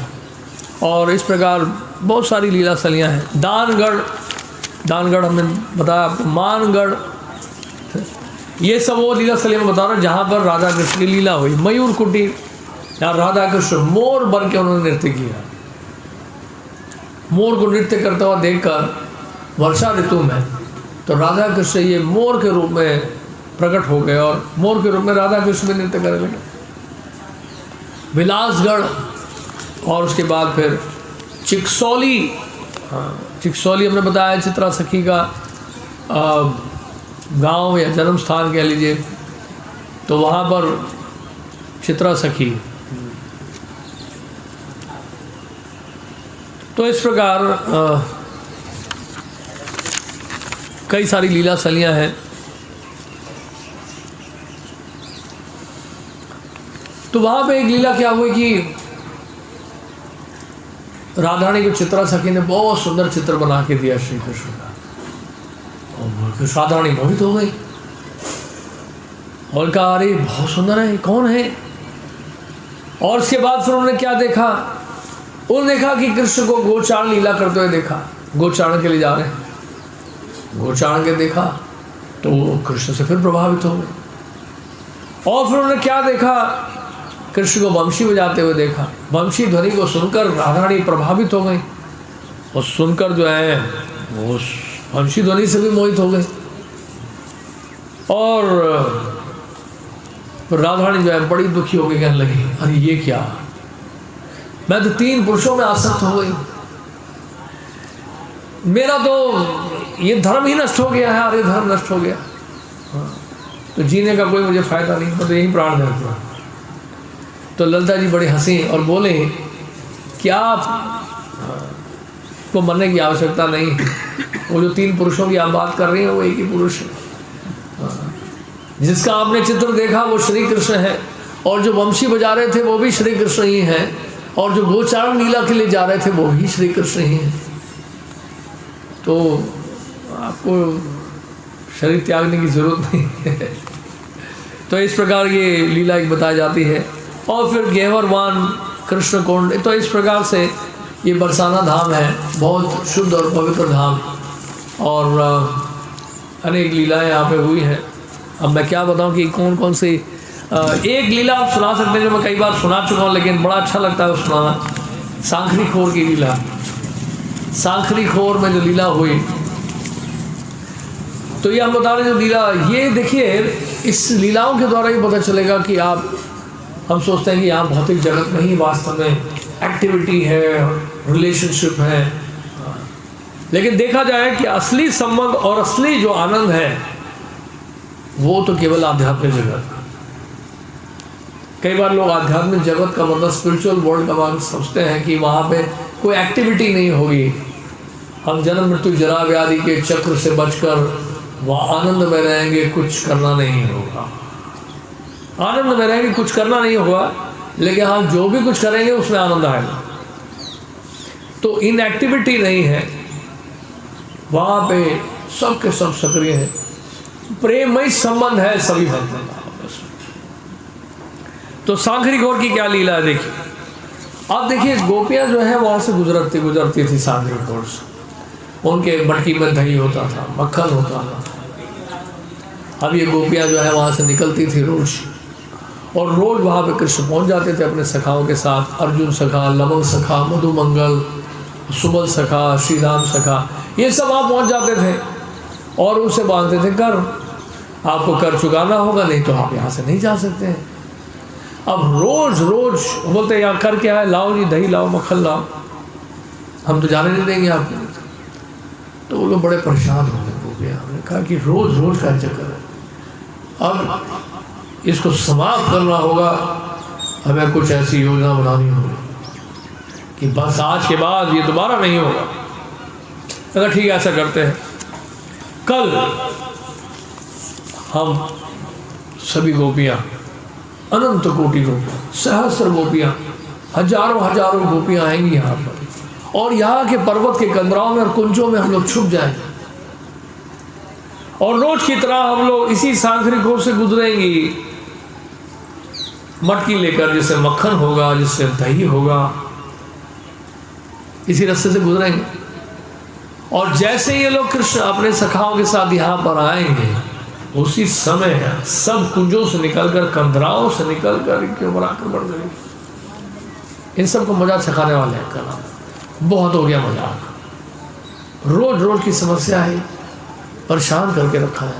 S2: और इस प्रकार बहुत सारी लीला सलियाँ हैं। दानगढ़ हमने बताया आपको, मानगढ़, ये सब वो लीला सलियाँ बता रहा हूँ जहाँ पर राधा कृष्ण की लीला हुई। मयूर कुटीर, यहाँ राधा कृष्ण मोर बन के उन्होंने नृत्य किया। मोर को नृत्य करता हुआ देखकर वर्षा ऋतु में तो राधा कृष्ण ये मोर के रूप में प्रकट हो गए और मोर के रूप में राधा कृष्ण भी नृत्य करने लगे। विलासगढ़ और उसके बाद फिर चिकसोली, चिकसोली हमने बताया चित्रा सखी का गांव या जन्म स्थान कह लीजिए, तो वहाँ पर चित्रा सखी। तो इस प्रकार कई सारी लीला सलियाँ हैं। तो वहाँ पे एक लीला क्या हुई कि राधारानी को चित्रा सखी ने बहुत सुंदर चित्र बना के दिया श्री कृष्ण का, और राधारानी मोहित हो गई और कहा अरे बहुत सुंदर है, कौन है। और उसके बाद फिर उन्होंने क्या देखा, उन्होंने देखा कि कृष्ण को गोचारण लीला करते हुए देखा। गोचारण के लिए जा रहे हैं, गोचारण के देखा तो कृष्ण से फिर प्रभावित हो गए। और फिर उन्होंने क्या देखा, कृष्ण को वंशी बजाते हुए देखा। वंशी ध्वनि को सुनकर राधारानी प्रभावित हो गई और सुनकर जो है वो वंशी ध्वनि से भी मोहित हो गई। और राधारानी जो है बड़ी दुखी हो गई, कहने लगी अरे ये क्या, मैं तो 3 पुरुषों में आसक्त हो गई, मेरा तो ये धर्म ही नष्ट हो गया है, अरे धर्म नष्ट हो गया, तो जीने का कोई मुझे फायदा नहीं, मैं तो यही प्राण देता हूँ। तो ललिता जी बड़े हंसी और बोले कि आप को मरने की आवश्यकता नहीं, वो जो 3 पुरुषों की आप बात कर रही हैं वो एक ही पुरुष है, जिसका आपने चित्र देखा वो श्री कृष्ण है, और जो वंशी बजा रहे थे वो भी श्री कृष्ण ही हैं, और जो गोचारण लीला के लिए जा रहे थे वो भी श्री कृष्ण ही हैं। तो आपको शरीर त्यागने की जरूरत नहीं है। तो इस प्रकार ये लीला एक बताई जाती है। और फिर गेवरवान कृष्ण कुंड, तो इस प्रकार से ये बरसाना धाम है, बहुत शुद्ध और पवित्र धाम, और अनेक लीलाएं यहाँ पे हुई हैं। अब मैं क्या बताऊँ कि कौन कौन सी, एक लीला आप सुना सकते हैं जो मैं कई बार सुना चुका हूँ लेकिन बड़ा अच्छा लगता है सुनाना, सांखरीखोर की लीला। सांखरीखोर में जो लीला हुई, तो ये हम बता रहे जो लीला, ये देखिए इस लीलाओं के द्वारा ही पता चलेगा कि आप, हम सोचते हैं कि यहाँ भौतिक जगत में ही वास्तव में एक्टिविटी है, रिलेशनशिप है, लेकिन देखा जाए कि असली संबंध और असली जो आनंद है वो तो केवल आध्यात्मिक जगत। कई बार लोग आध्यात्मिक जगत का मतलब स्पिरिचुअल वर्ल्ड का मतलब समझते हैं कि वहाँ पे कोई एक्टिविटी नहीं होगी, हम जन्म मृत्यु जरा व्याधि के चक्र से बचकर वहाँ आनंद में रहेंगे, कुछ करना नहीं होगा, आनंद में रहेंगे, कुछ करना नहीं होगा, लेकिन हम जो भी कुछ करेंगे उसमें आनंद आएगा। तो इनएक्टिविटी नहीं है वहाँ पे, सब के सब सक्रिय है, प्रेममय संबंध है सभी भक्तों का। तो सांखरीखोर की क्या लीला है देखिए। अब देखिए गोपियाँ जो है वहाँ से गुजरती थी सांखरीखोर से, उनके मटकी में दही होता था, मक्खन होता था। अब ये गोपियाँ जो है वहाँ से निकलती थी रोज, और रोज वहाँ पे कृष्ण पहुँच जाते थे अपने सखाओं के साथ। अर्जुन सखा, लवंग सखा, मधुमंगल, सुबल सखा, श्री राम सखा, ये सब वहाँ पहुँच जाते थे और उनसे बांधते थे कर, आपको कर चुकाना होगा, नहीं तो आप यहाँ से नहीं जा सकते हैं। अब रोज रोज बोलते यार कर क्या है, लाओ जी दही लाओ, मक्खन लाओ, हम तो जाने नहीं देंगे आपको। तो वो लोग बड़े परेशान हो गए। हमने कहा कि रोज रोज का चक्कर है, अब इसको समाप्त करना होगा, हमें कुछ ऐसी योजना बनानी होगी कि बस आज के बाद ये दोबारा नहीं होगा। अगर ठीक है ऐसा करते हैं, कल हम सभी गोपियाँ, अनंत कोटि गोपियाँ, सहस्र गोपियाँ, हजारों हजारों गोपियाँ आएंगी यहाँ पर, और यहाँ के पर्वत के कंदराओं में और कुंजों में हम लोग छुप जाएंगे, और रोज की तरह हम लोग इसी सांकरी घोर से गुजरेंगी, मटकी लेकर, जिससे मक्खन होगा, जिससे दही होगा, इसी रास्ते से गुजरेंगे। और जैसे ये लोग कृष्ण अपने सखाओं के साथ यहाँ पर आएंगे, उसी समय सब कुंजों से निकलकर, कंदराओं से निकलकर इनके ऊपर आक्रमण करेंगे। इन सबको मजा सिखाने वाले हैं। कल बहुत हो गया मजाक, रोज रोज की समस्या है, परेशान करके रखा है।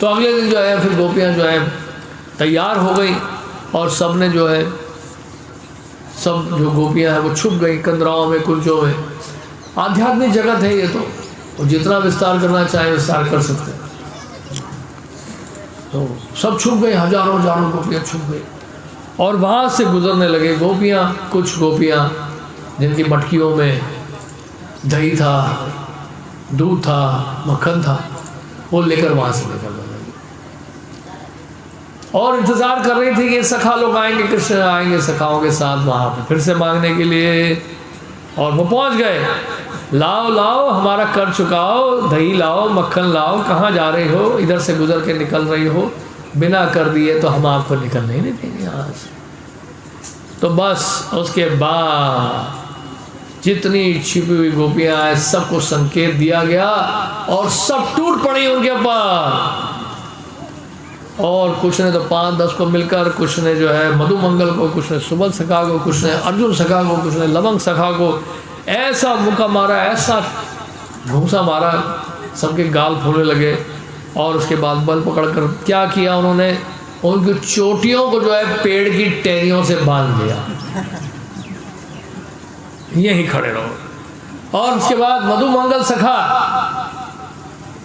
S2: तो अगले दिन जो है फिर गोपियाँ जो है तैयार हो गई, और सब ने जो है, सब जो गोपियाँ हैं वो छुप गई कंदराओं में, कुंजों में। आध्यात्मिक जगत है ये तो जितना विस्तार करना चाहे विस्तार कर सकते हैं। तो सब छुप गए, हजारों हजारों गोपियाँ छुप गई, और वहाँ से गुजरने लगे गोपियाँ। कुछ गोपियाँ जिनकी मटकियों में दही था, दूध था, मक्खन था, वो लेकर वहाँ से निकल गई और इंतज़ार कर रही थी कि सखा लोग आएंगे, कृष्ण आएंगे सखाओं के साथ वहाँ पे फिर से मांगने के लिए। और वो पहुँच गए, लाओ लाओ हमारा कर चुकाओ, दही लाओ, मक्खन लाओ, कहाँ जा रहे हो, इधर से गुजर के निकल रही हो, बिना कर दिए तो हम आपको निकलने ही नहीं देंगे यहाँ से। तो बस उसके बाद जितनी छिपी हुई गोपियाँ हैं सबको संकेत दिया गया, और सब टूट पड़ी उनके ऊपर। और कुछ ने तो 5-10 को मिलकर, कुछ ने जो है मधुमंगल को, कुछ ने सुबल सखा को, कुछ ने अर्जुन सखा को, कुछ ने लवंग सखा को ऐसा मुक्का मारा, ऐसा घूंसा मारा, सबके गाल फूलने लगे। और उसके बाद बल पकड़कर क्या किया उन्होंने, उनकी चोटियों को जो है पेड़ की टहनियों से बांध दिया, यहीं खड़े रहो। और उसके बाद मधुमंगल सखा,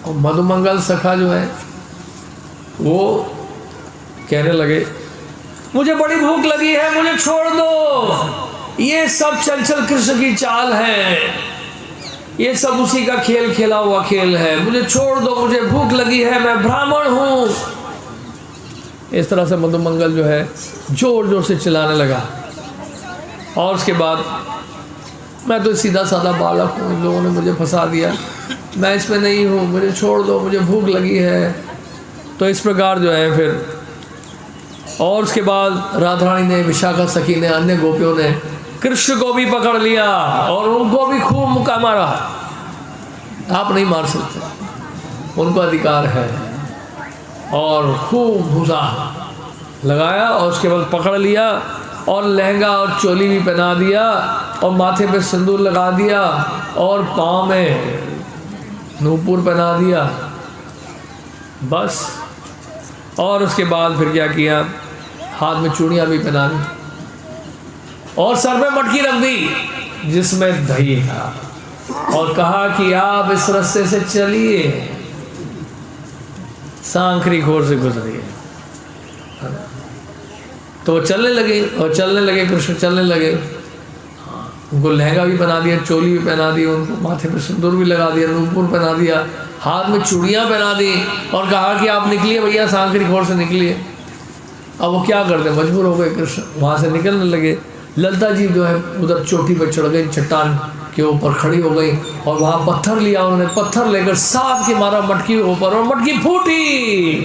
S2: और मधुमंगल सखा जो है वो कहने लगे मुझे बड़ी भूख लगी है, मुझे छोड़ दो, ये सब चंचल कृष्ण की चाल है, ये सब उसी का खेल खेला हुआ खेल है, मुझे छोड़ दो, मुझे भूख लगी है, मैं ब्राह्मण हूँ। इस तरह से मधुमंगल जो है जोर जोर से चिल्लाने लगा। और उसके बाद मैं तो सीधा साधा बालक हूँ, इन लोगों ने मुझे फंसा दिया, मैं इसमें नहीं हूँ, मुझे छोड़ दो, मुझे भूख लगी है। तो इस प्रकार जो है फिर, और उसके बाद राधा रानी ने, विशाखा सखी ने, अन्य गोपियों ने कृष्ण को भी पकड़ लिया और उनको भी खूब मुक्का मारा। आप नहीं मार सकते, उनको अधिकार है। और खूब भूसा लगाया और उसके बाद पकड़ लिया और लहंगा और चोली भी पहना दिया और माथे पे सिंदूर लगा दिया और पाँव में नूपुर पहना दिया, बस। और उसके बाद फिर क्या किया, हाथ में चूड़ियाँ भी पहना दी और सर पे मटकी रख दी जिसमें दही था, और कहा कि आप इस रास्ते से चलिए, सांकरी घोर से गुजरिए। तो वो चलने लगे और चलने लगे, कृष्ण चलने लगे। उनको लहंगा भी पहना दिया, चोली भी पहना दी, उनको माथे पे सिंदूर भी लगा दिया, नूपुर पहना दिया, हाथ में चूड़ियाँ पहना दी और कहा कि आप निकलिए भैया, सांकरी घोर से निकलिए। अब वो क्या करते, मजबूर हो गए कृष्ण, वहाँ से निकलने लगे। ललिता जी जो है उधर चोटी पर चढ़ गई, चट्टान के ऊपर खड़ी हो गई और वहाँ पत्थर लिया उन्होंने, पत्थर लेकर साथ के मारा मटकी के ऊपर और मटकी फूटी।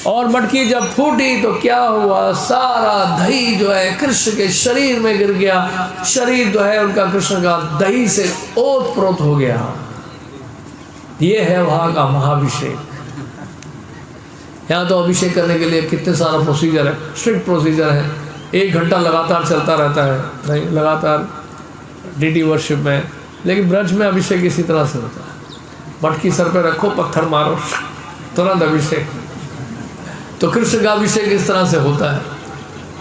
S2: और मटकी जब फूटी तो क्या हुआ, सारा दही जो है कृष्ण के शरीर में गिर गया। शरीर जो है उनका कृष्ण का दही से ओत प्रोत हो गया। ये है वहाँ का महाअभिषेक। यहाँ तो अभिषेक करने के लिए कितने सारा प्रोसीजर है, स्ट्रिक्ट प्रोसीजर है। 1 घंटा लगातार चलता रहता है, नहीं लगातार डीडी वर्शिप में। लेकिन ब्रज में अभिषेक इसी तरह से होता है, मटकी सर पे रखो, पत्थर मारो, तुरंत अभिषेक। तो कृष्ण का अभिषेक इस तरह से होता है।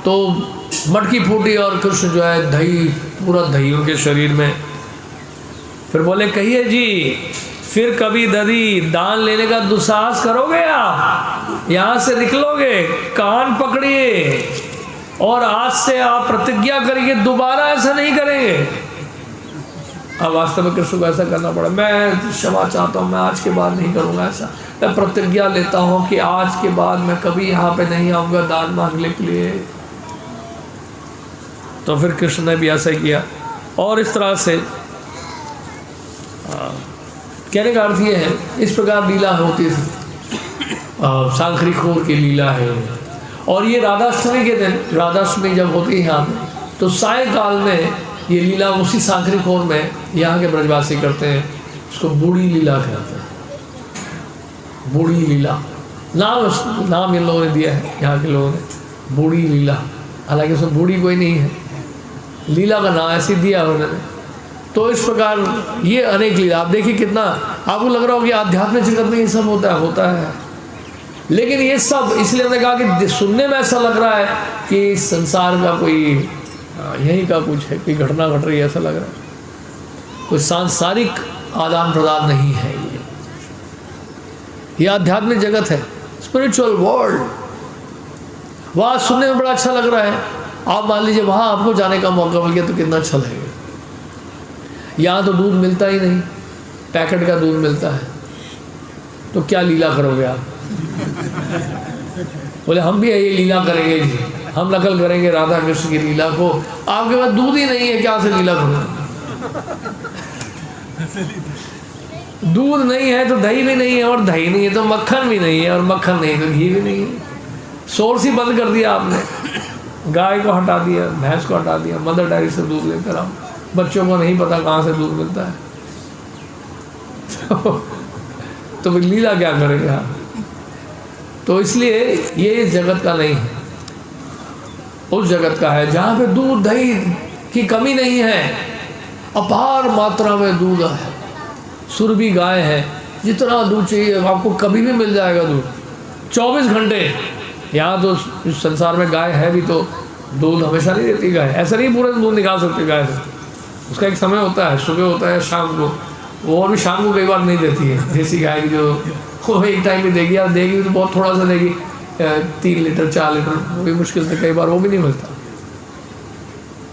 S2: तो मटकी फूटी और कृष्ण जो है दही, पूरा दही उनके शरीर में। फिर बोले कहिए जी, फिर कभी दधी दान लेने का दुस्साहस करोगे आप? यहाँ से निकलोगे, कान पकड़िए और आज से आप प्रतिज्ञा करिए दोबारा ऐसा नहीं करेंगे। अब वास्तव में कृष्ण को ऐसा करना पड़ा। मैं क्षमा चाहता हूँ, मैं आज के बाद नहीं करूँगा ऐसा। मैं प्रतिज्ञा लेता हूँ कि आज के बाद मैं कभी यहाँ पे नहीं आऊँगा दान मांगने के लिए। तो फिर कृष्ण ने भी ऐसा ही किया। और इस तरह से कहने का अर्थ ये है, इस प्रकार लीला होती थी। सांखरी खोर की लीला है। और ये राधाष्टमी के दिन, राधाष्टमी जब होती है यहाँ में, तो सायंकाल में ये लीला उसी सांखरी खोर में यहाँ के ब्रजवासी करते हैं। उसको बूढ़ी लीला कहते हैं, बूढ़ी लीला नाम इन लोगों ने दिया है, यहाँ के लोगों ने बूढ़ी लीला। हालांकि उसमें बूढ़ी कोई नहीं है, लीला का नाम ऐसे दिया उन्होंने। तो इस प्रकार ये अनेक लीला, आप देखिए कितना आपको लग रहा हो कि आध्यात्मिक जगत में ये सब होता है। लेकिन ये सब इसलिए हमने कहा कि सुनने में ऐसा लग रहा है कि संसार का कोई यहीं का कुछ है, कोई घटना घट रही है ऐसा लग रहा है। कोई सांसारिक आदान प्रदान नहीं है, ये आध्यात्मिक जगत है, स्पिरिचुअल वर्ल्ड। वहाँ सुनने में बड़ा अच्छा लग रहा है। आप मान लीजिए वहाँ आपको जाने का मौका मिल गया तो कितना अच्छा लगेगा। यहाँ तो दूध मिलता ही नहीं, पैकेट का दूध मिलता है, तो क्या लीला करोगे आप? बोले हम भी ये लीला करेंगे जी, हम नकल करेंगे राधा कृष्ण की लीला को। आपके पास दूध ही नहीं है, क्या से लीला करोगे? दूध नहीं है तो दही भी नहीं है, और दही नहीं है तो मक्खन भी नहीं है, और मक्खन नहीं तो घी भी नहीं है। सोर्स ही बंद कर दिया आपने। गाय को हटा दिया, भैंस को हटा दिया, मदर डेयरी से दूध लेकर आओ। बच्चों को नहीं पता कहाँ से दूध मिलता है। तो फिर लीला क्या करेंगे आप? तो इसलिए ये इस जगत का नहीं है, उस जगत का है जहाँ पे दूध दही की कमी नहीं है, अपार मात्रा में दूध है। सुरभि गाय है, जितना दूध चाहिए आपको कभी भी मिल जाएगा दूध, 24 घंटे। यहाँ तो इस संसार में गाय है भी तो दूध हमेशा नहीं देती गाय। ऐसा नहीं पूरा दूध निकाल सकते गाय से, उसका एक समय होता है, सुबह होता है, शाम को। वो और भी शाम को कई बार नहीं देती है। देसी गाय की जो वो एक टाइम में देगी, और देगी तो बहुत थोड़ा सा देगी, 3 लीटर 4 लीटर, वो भी मुश्किल से, कई बार वो भी नहीं मिलता।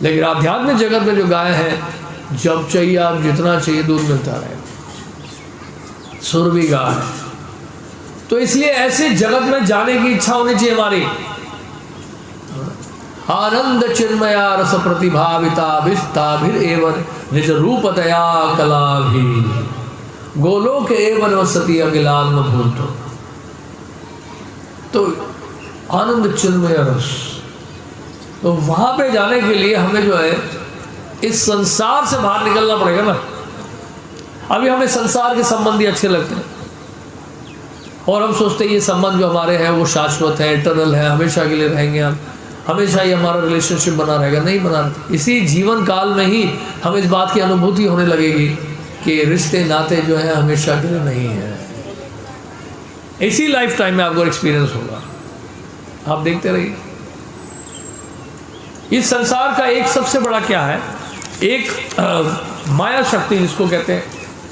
S2: लेकिन आध्यात्मिक जगत में जो गाय है, जब चाहिए आप जितना चाहिए दूध मिलता रहेगा, सुरभि गाय। तो इसलिए ऐसे जगत में जाने की इच्छा होनी चाहिए हमारी। आनंद चिन्मया रस प्रतिभाविता विस्ताभिर एवं निज रूपतया कला भी गोलोक एवं वसति अगिलान भूतो। तो आनंद चिन्मय रस, तो वहां पे जाने के लिए हमें जो है इस संसार से बाहर निकलना पड़ेगा ना। अभी हमें संसार के संबंधी अच्छे लगते हैं, और हम सोचते हैं ये संबंध जो हमारे हैं वो शाश्वत है, इटर्नल है, हमेशा के लिए रहेंगे हम, हमेशा ही हमारा रिलेशनशिप बना रहेगा। नहीं बना रहता। इसी जीवन काल में ही हमें इस बात की अनुभूति होने लगेगी कि रिश्ते नाते जो है हमेशा के लिए नहीं है। इसी लाइफ टाइम में आपको एक्सपीरियंस होगा, आप देखते रहिए। इस संसार का एक सबसे बड़ा क्या है, एक माया शक्ति जिसको कहते हैं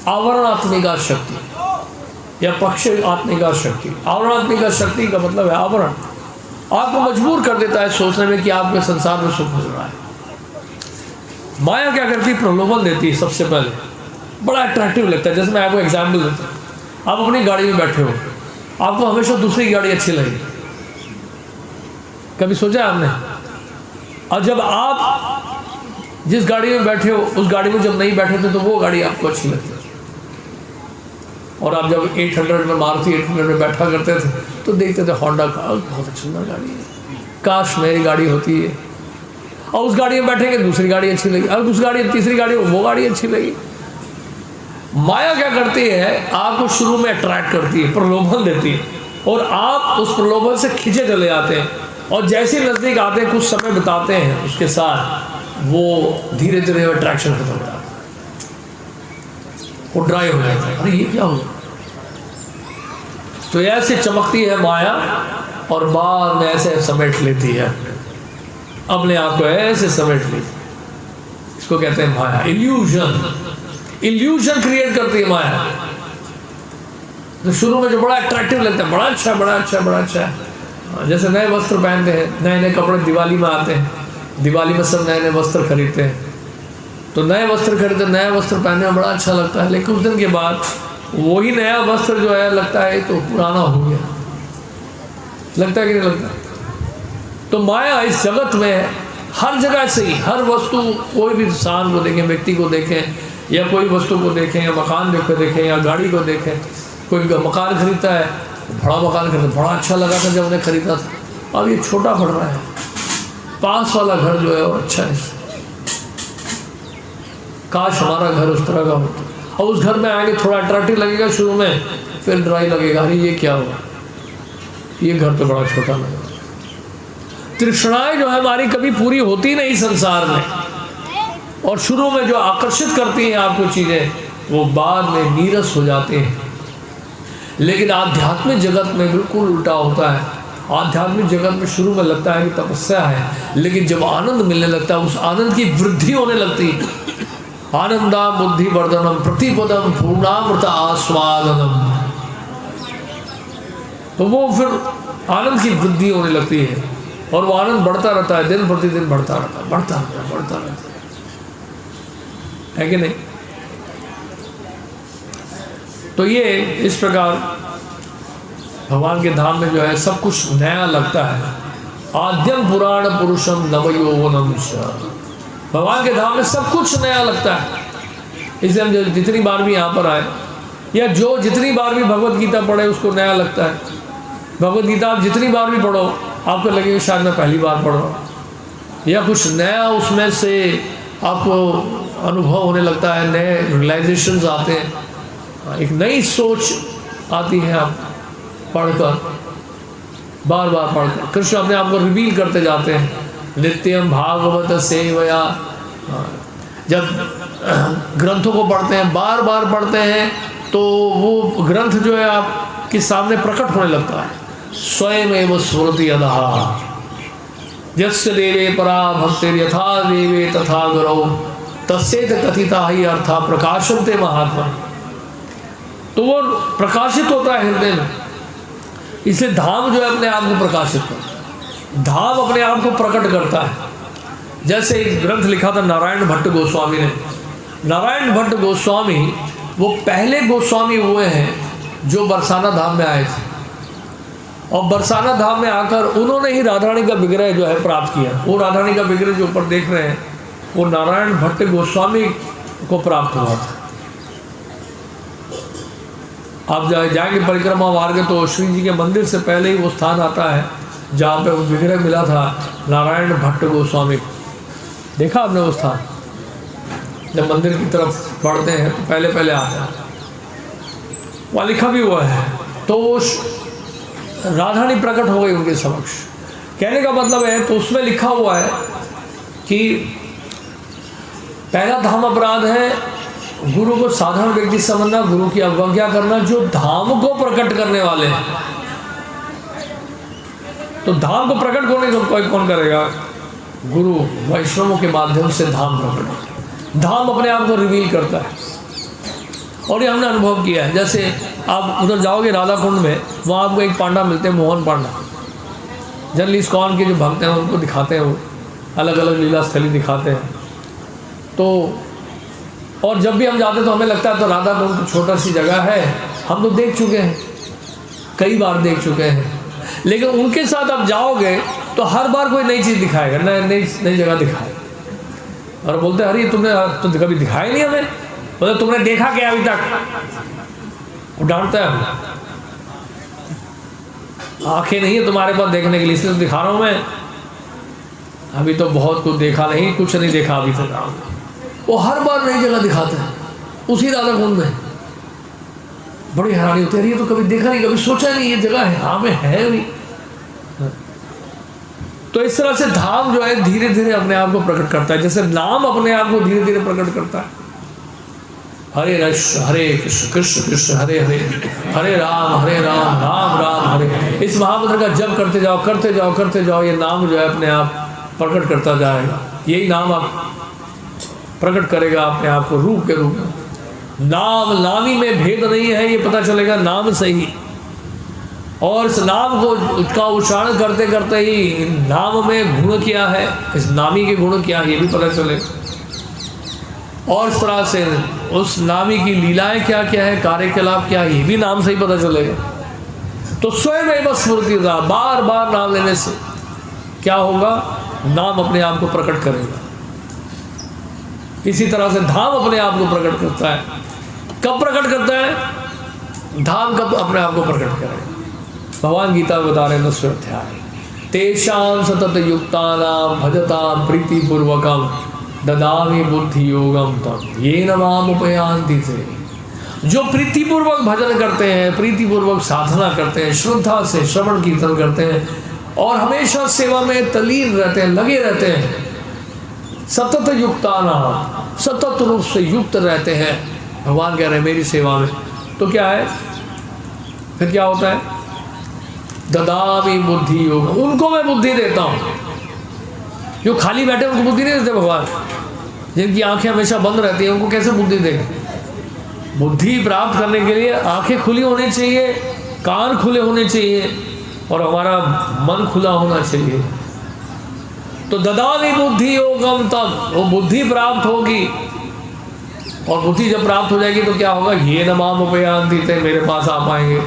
S2: आवरणात्मिका शक्ति या पक्ष आत्मिका शक्ति। आवरणात्मिका शक्ति का मतलब है आवरण, आपको मजबूर कर देता है सोचने में कि आपके संसार में सुख मिल रहा है। माया क्या करती है, प्रलोभन देती है। सबसे पहले बड़ा अट्रैक्टिव लगता है। जैसे मैं आपको एग्जाम्पल देता हूँ, आप अपनी गाड़ी में बैठे हो, आपको हमेशा दूसरी गाड़ी अच्छी लगी, कभी सोचा आपने? और जब आप जिस गाड़ी में बैठे हो उस गाड़ी में जब नहीं बैठे थे तो वो गाड़ी आपको अच्छी लगती है। और आप जब 800 में, मारुति 800 में बैठा करते थे तो देखते थे होंडा कार बहुत सुंदर गाड़ी है, काश मेरी गाड़ी होती है। और उस गाड़ी में बैठेंगे दूसरी गाड़ी अच्छी लगी, और उस गाड़ी तीसरी गाड़ी वो गाड़ी अच्छी लगी। माया क्या करती है, आपको शुरू में अट्रैक्ट करती है, प्रलोभन देती है, और आप उस प्रलोभन से खींचे चले जाते हैं। और जैसे नज़दीक आते हैं, कुछ समय बिताते हैं उसके साथ, वो धीरे धीरे अट्रैक्शन खत्म हो जाता है, वो ड्राई हो जाता है। अरे ये क्या हुआ? तो ऐसे चमकती है माया और बाद में ऐसे समेट लेती है अपने आप को, ऐसे समेट लेती है। इसको कहते हैं माया, इल्यूजन क्रिएट करती है माया। तो शुरू में जो बड़ा अट्रैक्टिव लगता है, बड़ा अच्छा बड़ा अच्छा बड़ा अच्छा है। जैसे नए वस्त्र पहनते हैं, नए नए कपड़े दिवाली में आते हैं, दिवाली में सब नए नए वस्त्र खरीदते हैं, तो नए वस्त्र खरीदते, नया वस्त्र पहनने में बड़ा अच्छा लगता है। लेकिन कुछ दिन के बाद वही नया वस्त्र जो है लगता है तो पुराना हो गया, लगता है कि नहीं लगता? तो माया इस जगत में हर जगह से ही, हर वस्तु, कोई भी इंसान को देखें, व्यक्ति को देखें, या कोई वस्तु को देखें, या मकान देखें, या गाड़ी को देखें। कोई मकान खरीदता है, बड़ा मकान खरीदता, बड़ा अच्छा लगा था जब उन्हें खरीदा था, अब ये छोटा पड़ रहा है। पास वाला घर जो है वो अच्छा है, काश हमारा घर उस तरह का होता। और उस घर में आएंगे, थोड़ा अट्रैक्टिव लगेगा शुरू में, फिर ड्राई लगेगा, अरे ये क्या हुआ, ये घर तो बड़ा छोटा लगेगा। तृष्णाएं जो है हमारी कभी पूरी होती नहीं संसार में, और शुरू में जो आकर्षित करती हैं आपको चीज़ें, वो बाद में नीरस हो जाते हैं। लेकिन आध्यात्मिक जगत में बिल्कुल उल्टा होता है। आध्यात्मिक जगत में शुरू में लगता है कि तपस्या है, लेकिन जब आनंद मिलने लगता है, उस आनंद की वृद्धि होने लगती है। आनंदा बुद्धि वर्धनम प्रतिपदम पूर्णामृत आस्वादनम, तो वो फिर आनंद की वृद्धि होने लगती है, और वो आनंद बढ़ता रहता है, दिन प्रतिदिन बढ़ता रहता है कि नहीं? तो ये इस प्रकार भगवान के धाम में जो है सब कुछ नया लगता है। आद्यम पुराण पुरुषम नवयौवनम, भगवान के धाम में सब कुछ नया लगता है। इसलिए हम जितनी बार भी यहाँ पर आए, या जो जितनी बार भी भगवत गीता पढ़े उसको नया लगता है। भगवत गीता आप जितनी बार भी पढ़ो, आपको लगेगा शायद मैं पहली बार पढ़ रहा हूँ, या कुछ नया उसमें से आपको अनुभव होने लगता है, नए रियलाइजेशंस आते हैं, एक नई सोच आती है। आप पढ़कर, बार बार पढ़कर कृष्ण अपने आप को रिवील करते जाते हैं। नित्यम भागवत सेवया, जब ग्रंथों को पढ़ते हैं, बार बार पढ़ते हैं, तो वो ग्रंथ जो है आपके सामने प्रकट होने लगता है। स्वयं एवं स्मृति यदा यस्य देवे परा भक्तिर यथा देवे तथा गुरौ तस्येत कथिता ही अर्था प्रकाशन्ते महात्मा, तो वो प्रकाशित होता है हृदय में। इसलिए धाम जो है अपने आप को प्रकाशित करता है, धाम अपने आप को प्रकट करता है। जैसे एक ग्रंथ लिखा था नारायण भट्ट गोस्वामी ने। नारायण भट्ट गोस्वामी वो पहले गोस्वामी हुए हैं जो बरसाना धाम में आए थे, और बरसाना धाम में आकर उन्होंने ही राधारानी का विग्रह जो है प्राप्त किया। वो राधारानी का विग्रह जो ऊपर देख रहे हैं, वो नारायण भट्ट गोस्वामी को प्राप्त हुआ था। आप जाएंगे परिक्रमा मार्ग तो श्री जी के मंदिर से पहले ही वो स्थान आता है जहाँ पे वो विग्रह मिला था नारायण भट्ट गोस्वामी। देखा आपने वो स्थान? जब मंदिर की तरफ बढ़ते हैं तो पहले पहले आता है, वहाँ लिखा भी हुआ है। तो राधारानी प्रकट हो गई उनके समक्ष। कहने का मतलब है, तो उसमें लिखा हुआ है कि पहला धाम अपराध है गुरु को साधारण व्यक्ति समझना, गुरु की अवज्ञा करना, जो धाम को प्रकट करने वाले हैं। तो धाम को प्रकट होने को कोई कौन करेगा? गुरु वैष्णवों के माध्यम से धाम प्रकट। धाम अपने आप को रिवील करता है, और ये हमने अनुभव किया है। जैसे आप उधर जाओगे राधा कुंड में, वहाँ आपको एक पांडा मिलते हैं, मोहन पांडा। जनरली इस्कॉन के जो भक्त हैं उनको दिखाते हैं, वो अलग अलग लीला स्थली दिखाते हैं। तो और जब भी हम जाते हैं तो हमें लगता है तो राधा कुंड तो छोटा सी जगह है, हम तो देख चुके हैं, कई बार देख चुके हैं। लेकिन उनके साथ आप जाओगे तो हर बार कोई नई चीज़ दिखाएगा, नई जगह दिखाएगा। और बोलते हैं अरे तुमने तो कभी दिखाया नहीं हमें, बोले तुमने देखा क्या अभी तक? वो डांटता है। आंखें नहीं है तुम्हारे पास देखने के लिए, इसलिए दिखा रहा हूँ मैं। अभी तो बहुत कुछ देखा नहीं, कुछ नहीं देखा अभी तक। वो हर बार नई जगह दिखाते हैं उसी राधा कुंड में। बड़ी हैरानी होती है, ये तो कभी देखा नहीं, कभी सोचा नहीं ये जगह है, हाँ में है भी। तो इस तरह से धाम जो है धीरे धीरे अपने आप को प्रकट करता है, जैसे नाम अपने आप को धीरे धीरे प्रकट करता है। हरे कृष्ण कृष्ण कृष्ण हरे हरे, हरे राम राम राम हरे। इस महामंत्र का जप करते जाओ करते जाओ करते जाओ, ये नाम जो है अपने आप प्रकट करता जाएगा। यही नाम आप प्रकट करेगा अपने आप को रूप के रूप में। नाम नामी में भेद नहीं है, ये पता चलेगा नाम से ही। और इस नाम को का उच्चारण करते करते ही नाम में गुण क्या है, इस नामी के गुण क्या है, ये भी पता चलेगा। और इस तरह से उस नामी की लीलाएं क्या क्या है, कार्यकलाप क्या है, ये भी नाम से ही पता चलेगा। तो स्वयं एवं स्मृति, बार बार नाम लेने से क्या होगा, नाम अपने आप को प्रकट करेगा। इसी तरह से धाम अपने आप को प्रकट करता है। कब प्रकट करता है धाम, कब अपने आप को प्रकट करेगा। भगवान गीता में बता रहे हैं 10वें अध्याय, तेषां सतत युक्तानां भजतां प्रीतिपूर्वकं ददामि बुद्धि योगम तम येन माम उपयान्ति ते। जो प्रीतिपूर्वक भजन करते हैं, प्रीतिपूर्वक साधना करते हैं, श्रद्धा से श्रवण कीर्तन करते हैं और हमेशा सेवा में तल्लीन रहते हैं, लगे रहते हैं, सतत युक्ताना, सतत रूप से युक्त रहते हैं, भगवान कह रहे हैं मेरी सेवा में, तो क्या है फिर क्या होता है, ददामि बुद्धि योग, उनको मैं बुद्धि देता हूँ। जो खाली बैठे उनको बुद्धि नहीं देते भगवान, जिनकी आंखें हमेशा बंद रहती हैं उनको कैसे बुद्धि देंगे। बुद्धि प्राप्त करने के लिए आंखें खुली होनी चाहिए, कान खुले होने चाहिए और हमारा मन खुला होना चाहिए। तो ददामि बुद्धि योगम, तब वो बुद्धि प्राप्त होगी। और बुद्धि जब प्राप्त हो जाएगी तो क्या होगा, ये न माम उपयान्ति ते, मेरे पास आ पाएंगे,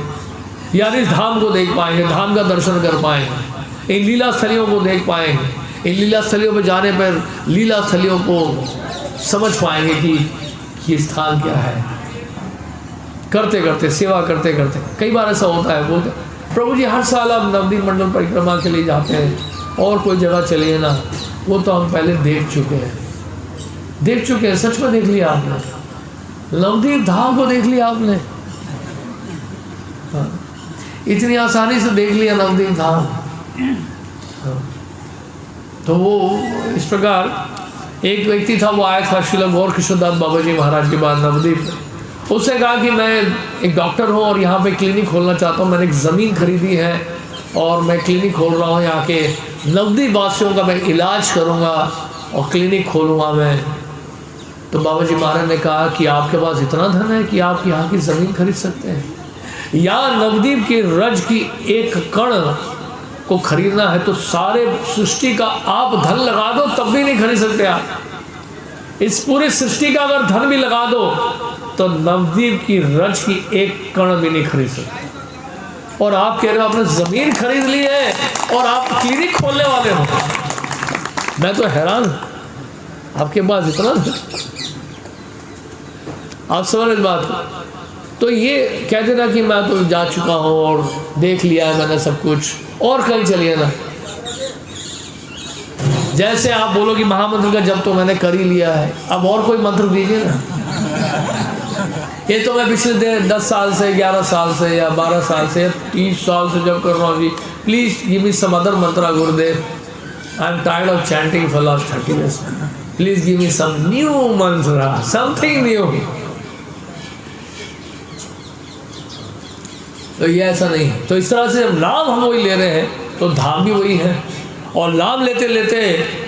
S2: यानी इस धाम को देख पाएंगे, धाम का दर्शन कर पाएंगे, इन लीला स्थलियों को देख पाएंगे, इन लीला स्थलियों पर जाने पर लीला स्थलियों को समझ पाएंगे कि ये स्थान क्या है। करते करते सेवा करते करते, कई बार ऐसा होता है, बोलते प्रभु जी हर साल आप नवदीप मंडल परिक्रमा के लिए जाते हैं और कोई जगह चलिए ना, वो तो हम पहले देख चुके हैं, सच में देख लिया आपने, नवदीप धाम को देख लिया आपने, हाँ, इतनी आसानी से देख लिया नवदीप धाम। हाँ। तो वो इस प्रकार एक व्यक्ति था, वो आया था श्रील गौर किशोरदास बाबा जी महाराज के बाद नवदीप, उससे कहा कि मैं एक डॉक्टर हूँ और यहाँ पे क्लिनिक खोलना चाहता हूँ, मैंने एक ज़मीन खरीदी है और मैं क्लिनिक खोल रहा हूँ, यहाँ के नवदीप वासियों का मैं इलाज करूँगा और क्लिनिक खोलूँगा मैं। तो बाबा जी महाराज ने कहा कि आपके पास इतना धन है कि आप यहाँ की ज़मीन खरीद सकते हैं, या नवदीप के रज की एक कण को खरीदना है तो सारे सृष्टि का आप धन लगा दो तब भी नहीं खरीद सकते आप। इस पूरी सृष्टि का अगर धन भी लगा दो तो नवदीप की रज की एक कण भी नहीं खरीद सकते। और आप कह रहे हो आपने जमीन खरीद ली है और आप क्लिनिक खोलने वाले हो। मैं तो हैरान, आपके पास इतना, आप समझ इस बात को। तो ये कहते ना कि मैं तो जा चुका हूँ और देख लिया है मैंने सब कुछ, और कहीं चलिए ना। जैसे आप बोलो कि महामंत्र का जप तो मैंने कर ही लिया है, अब और कोई मंत्र दीजिए ना। ये तो मैं पिछले 10 साल से, 11 साल से या 12 साल से या 30 साल से जब कर रहा हूँ जी, please give me some other mantra Gurudev, I am tired of chanting for last 30 years, please give me some new mantra, something new. तो ये ऐसा नहीं है। तो इस तरह से जब नाम हम वही ले रहे हैं तो धाम भी वही है, और नाम लेते लेते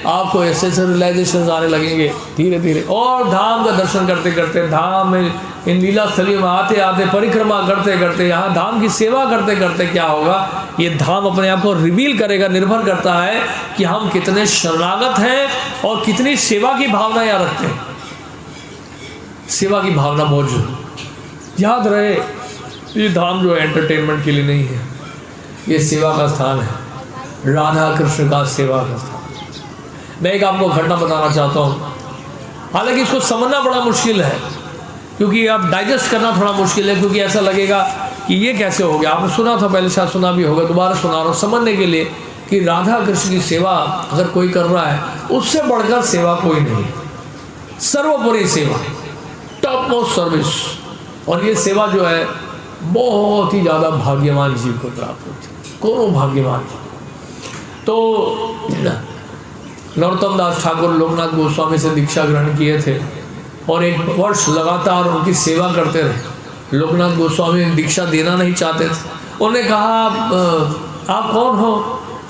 S2: आपको ऐसे रियलाइजेशन आने लगेंगे धीरे धीरे, और धाम का दर्शन करते करते, धाम में इन लीला स्थलियों में आते आते, परिक्रमा करते करते, यहाँ धाम की सेवा करते करते क्या होगा, ये धाम अपने आप को रिवील करेगा। निर्भर करता है कि हम कितने शरणागत हैं और कितनी सेवा की भावना यहाँ रखते हैं। सेवा की भावना बहुत जरूरी, याद रहे ये धाम जो है एंटरटेनमेंट के लिए नहीं है, ये सेवा का स्थान है, राधा कृष्ण का सेवा का स्थान। मैं एक आपको घटना बताना चाहता हूँ, हालांकि इसको समझना बड़ा मुश्किल है, क्योंकि आप डाइजेस्ट करना थोड़ा मुश्किल है, क्योंकि ऐसा लगेगा कि ये कैसे हो गया। आपने सुना था पहले, शायद सुना भी होगा, दोबारा सुना रहा हूँ समझने के लिए कि राधा कृष्ण की सेवा अगर कोई कर रहा है उससे बढ़कर सेवा कोई नहीं, सर्वोपरि सेवा, टॉप मोस्ट सर्विस। और ये सेवा जो है बहुत ही ज़्यादा भाग्यवान जीव को प्राप्त होती है, कौन भाग्यवान। तो नरोत्तम दास ठाकुर लोकनाथ गोस्वामी से दीक्षा ग्रहण किए थे और 1 वर्ष लगातार उनकी सेवा करते रहे। लोकनाथ गोस्वामी दीक्षा देना नहीं चाहते थे। उन्होंने कहा आप कौन हो?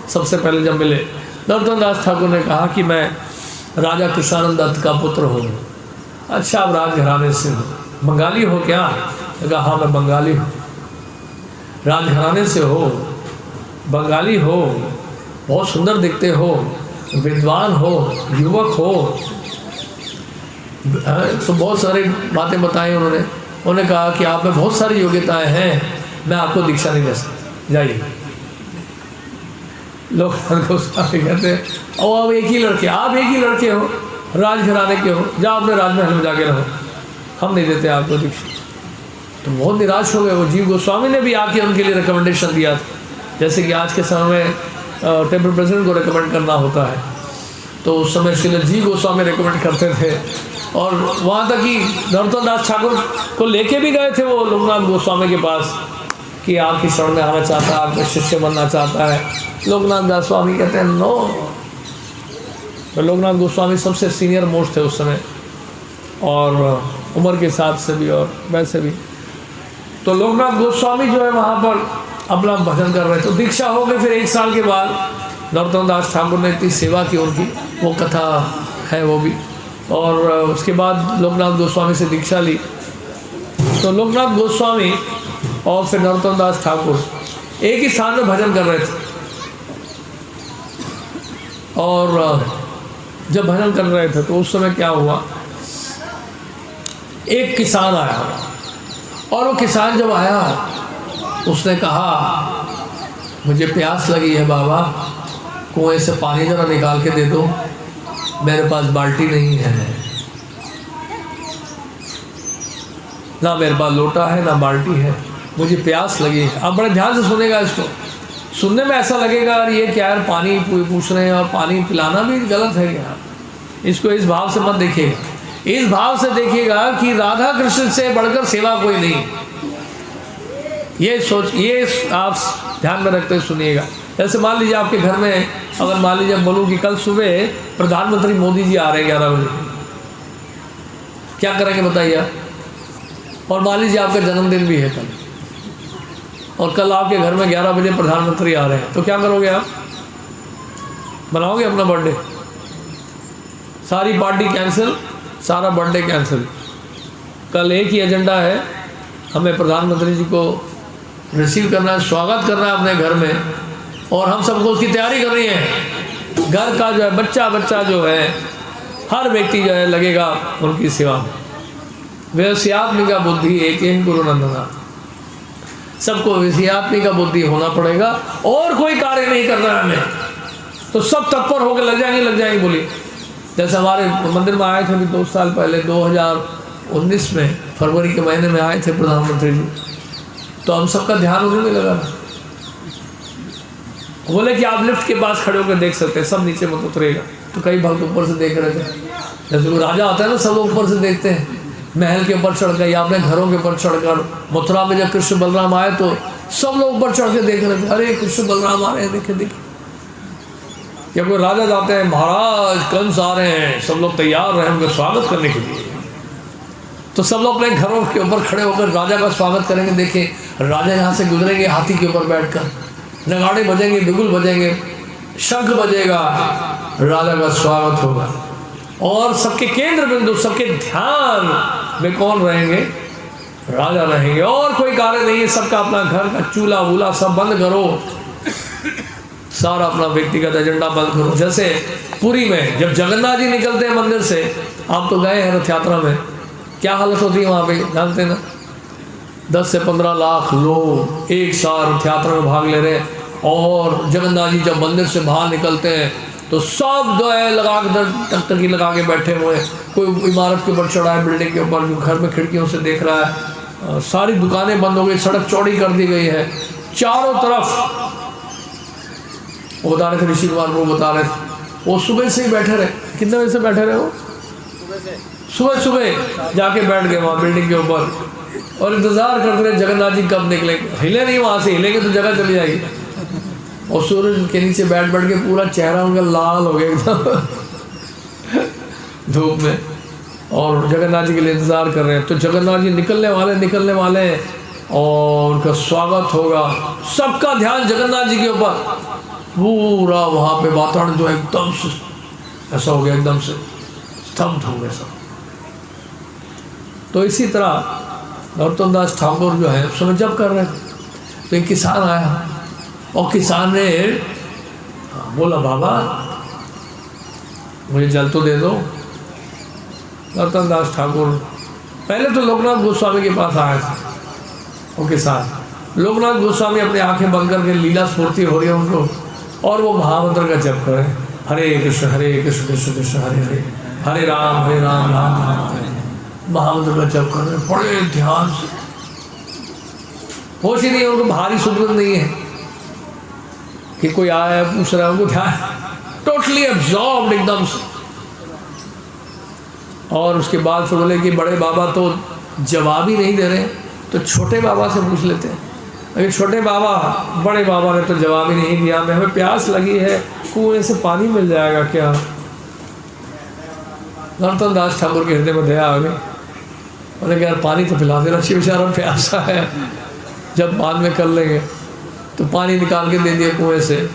S2: सबसे पहले जब मिले नरोत्तम दास ठाकुर ने कहा कि मैं राजा कृष्णानंद दत्त का पुत्र हूँ। अच्छा, आप राजघराने से हो, बंगाली हो क्या? कहा हाँ मैं बंगाली हूँ। राजघराने से हो, बंगाली हो, बहुत सुंदर दिखते हो, विद्वान हो, युवक हो, तो बहुत सारी बातें बताई उन्होंने। उन्होंने कहा कि आप में बहुत सारी योग्यताएं हैं, मैं आपको दीक्षा नहीं दे सकता, जाइए। लोग कहते हैं और आप एक ही लड़के, आप एक ही लड़के हो, राजघराने के हो, जाओ अपने राजमहल में जाके रहो, हम नहीं देते आपको दीक्षा। तो बहुत निराश हो गए वो। जीव गोस्वामी ने भी आके उनके लिए रिकमेंडेशन दिया था, जैसे कि आज के समय में टेम्पल प्रेसिडेंट को रिकमेंड करना होता है, तो उस समय श्रील जीव गोस्वामी रिकमेंड करते थे। और वहाँ तक कि नरोत्तम दास ठाकुर को लेके भी गए थे वो लोकनाथ गोस्वामी के पास कि आपकी शरण में आना चाहता है, आपका शिष्य बनना चाहता है। लोकनाथ दास स्वामी कहते हैं नो। तो लोकनाथ गोस्वामी सबसे सीनियर मोस्ट थे उस समय, और उम्र के हिसाब से भी और वैसे भी। तो लोकनाथ गोस्वामी जो है वहाँ पर अपना भजन कर रहे थे। तो दीक्षा हो गई। फिर 1 साल के बाद नरोत्तम दास ठाकुर ने इतनी सेवा की उनकी, वो कथा है वो भी। और उसके बाद लोकनाथ गोस्वामी से दीक्षा ली। तो लोकनाथ गोस्वामी और फिर नरोत्तम दास ठाकुर एक ही स्थान में भजन कर रहे थे। और जब भजन कर रहे थे तो उस समय क्या हुआ, एक किसान आया, और वो किसान जब आया उसने कहा मुझे प्यास लगी है बाबा, कुएं से पानी जरा निकाल के दे दो, मेरे पास बाल्टी नहीं है, ना मेरे पास लोटा है ना बाल्टी है, मुझे प्यास लगी है। अब बड़े ध्यान से सुनेगा इसको। सुनने में ऐसा लगेगा यार ये क्या यार पानी पूछ रहे हैं और पानी पिलाना भी गलत है क्या। इसको इस भाव से मत देखिएगा, इस भाव से देखिएगा कि राधा कृष्ण से बढ़कर सेवा कोई नहीं। ये सोच, ये आप ध्यान में रखते सुनिएगा। जैसे मान लीजिए आपके घर में, अगर मान लीजिए बोलूँ कि कल सुबह प्रधानमंत्री मोदी जी आ रहे हैं 11 बजे, क्या करेंगे बताइए आप? और मान लीजिए आपका जन्मदिन भी है कल, और कल आपके घर में 11 बजे प्रधानमंत्री आ रहे हैं, तो क्या करोगे आप? मनाओगे अपना बर्थडे? सारी पार्टी कैंसिल, सारा बर्थडे कैंसिल। कल एक ही एजेंडा है, हमें प्रधानमंत्री जी को रिसीव करना है, स्वागत करना है अपने घर में, और हम सबको उसकी तैयारी करनी है। घर का जो है बच्चा जो है, हर व्यक्ति जो है लगेगा उनकी सेवा में। वैश्यात्मिका बुद्धि एक ही गुरु नंदना, सबको वैश्यात्मिका बुद्धि होना पड़ेगा, और कोई कार्य नहीं करना है हमें, तो सब तत्पर होकर लग जाएंगे बोलिए। जैसे हमारे मंदिर में आए थे अभी 2 साल पहले, 2019 में फरवरी के महीने में आए थे प्रधानमंत्री जी, तो हम सबका ध्यान उन्हीं में लगा। बोले कि आप लिफ्ट के पास खड़े होकर देख सकते हैं, सब नीचे मत उतरेगा। तो कई भक्त ऊपर से देख रहे थे, जैसे वो राजा आता है ना, सब लोग ऊपर से देखते हैं, महल के ऊपर चढ़कर या अपने घरों के ऊपर चढ़कर। मथुरा में जब कृष्ण बलराम आए तो सब लोग ऊपर चढ़ के देख रहे थे, अरे कृष्ण बलराम आ रहे हैं, देखे। या कोई राजा जाते हैं, महाराज कंस आ रहे हैं, सब लोग तैयार रहे उनका स्वागत करने के लिए, तो सब लोग अपने घरों के ऊपर खड़े होकर राजा का स्वागत करेंगे। देखें राजा यहाँ से गुजरेंगे हाथी के ऊपर बैठकर, नगाड़े बजेंगे, बिगुल बजेंगे, शंख बजेगा, राजा का स्वागत होगा। और सबके केंद्र बिंदु, सबके ध्यान में कौन रहेंगे? राजा रहेंगे। और कोई कार्य नहीं है, सबका अपना घर का चूल्हा वूल्हा सब बंद करो, सारा अपना व्यक्तिगत एजेंडा बंद करो। जैसे पुरी में जब जगन्नाथ जी निकलते हैं मंदिर से, आप तो गए हैं रथ यात्रा में, क्या हालत होती है वहाँ पे जानते हैं ना? 10 से 15 लाख लोग एक साथ रथ यात्रा में भाग ले रहे हैं, और जगन्नाथ जी जब मंदिर से बाहर निकलते हैं तो सब जो है लगा के टकटकी लगा के बैठे हुए हैं। कोई इमारत के ऊपर चढ़ा है, बिल्डिंग के ऊपर, जो घर में खिड़कियों से देख रहा है, सारी दुकानें बंद हो गई, सड़क चौड़ी कर दी गई है चारों तरफ। वो बता रहे थे, ऋषि कुमार वो बता रहे थे, वो सुबह से ही बैठे रहे। कितने बजे से बैठे रहे वो? सुबह जाके बैठ गए वहाँ बिल्डिंग के ऊपर और इंतज़ार करते रहे जगन्नाथ जी कब निकलेंगे। हिले नहीं, वहाँ से हिलेंगे तो जगह चली जाएगी। और सूरज के नीचे बैठ के पूरा चेहरा उनका लाल हो गया एकदम धूप में, और जगन्नाथ जी के लिए इंतज़ार कर रहे हैं। तो जगन्नाथ जी निकलने वाले हैं और उनका स्वागत होगा। सबका ध्यान जगन्नाथ जी के ऊपर, पूरा वहाँ पे वातावरण जो एकदम से ऐसा हो गया, एकदम से स्तब्ध हो गया सब। तो इसी तरह नरोत्तम दास ठाकुर जो है उस समय जब कर रहे थे, तो एक किसान आया और किसान ने बोला, बाबा मुझे जल तो दे दो। नरोत्तम दास ठाकुर पहले तो लोकनाथ गोस्वामी के पास आया था वो किसान। लोकनाथ गोस्वामी अपनी आंखें बंद करके, लीला स्फूर्ति हो रही है उनको, और वो महामंत्र का जप कर रहे हैं, हरे कृष्ण कृष्ण कृष्ण हरे हरे, हरे राम राम राम हरे। महामंत्र का जप कर रहे हैं बड़े ध्यान से। होश ही नहीं है उनको, भारी सुगंध नहीं है कि कोई आया है पूछ रहा है, उनको ध्यान टोटली एब्जॉर्ब्ड एकदम से। और उसके बाद फिर बोले कि बड़े बाबा तो जवाब ही नहीं दे रहे, तो छोटे बाबा से पूछ लेते हैं। अगर छोटे बाबा, बड़े बाबा ने तो जवाब ही नहीं दिया, हमें प्यास लगी है, कुएं से पानी मिल जाएगा क्या? नरोत्तम दास ठाकुर के हृदय में दया आ गई। उन्होंने कहा यार पानी तो पिला देना चाहिए, बेचारा प्यासा है, जब बाद में कर लेंगे। तो पानी निकाल के दे दिया कुएं से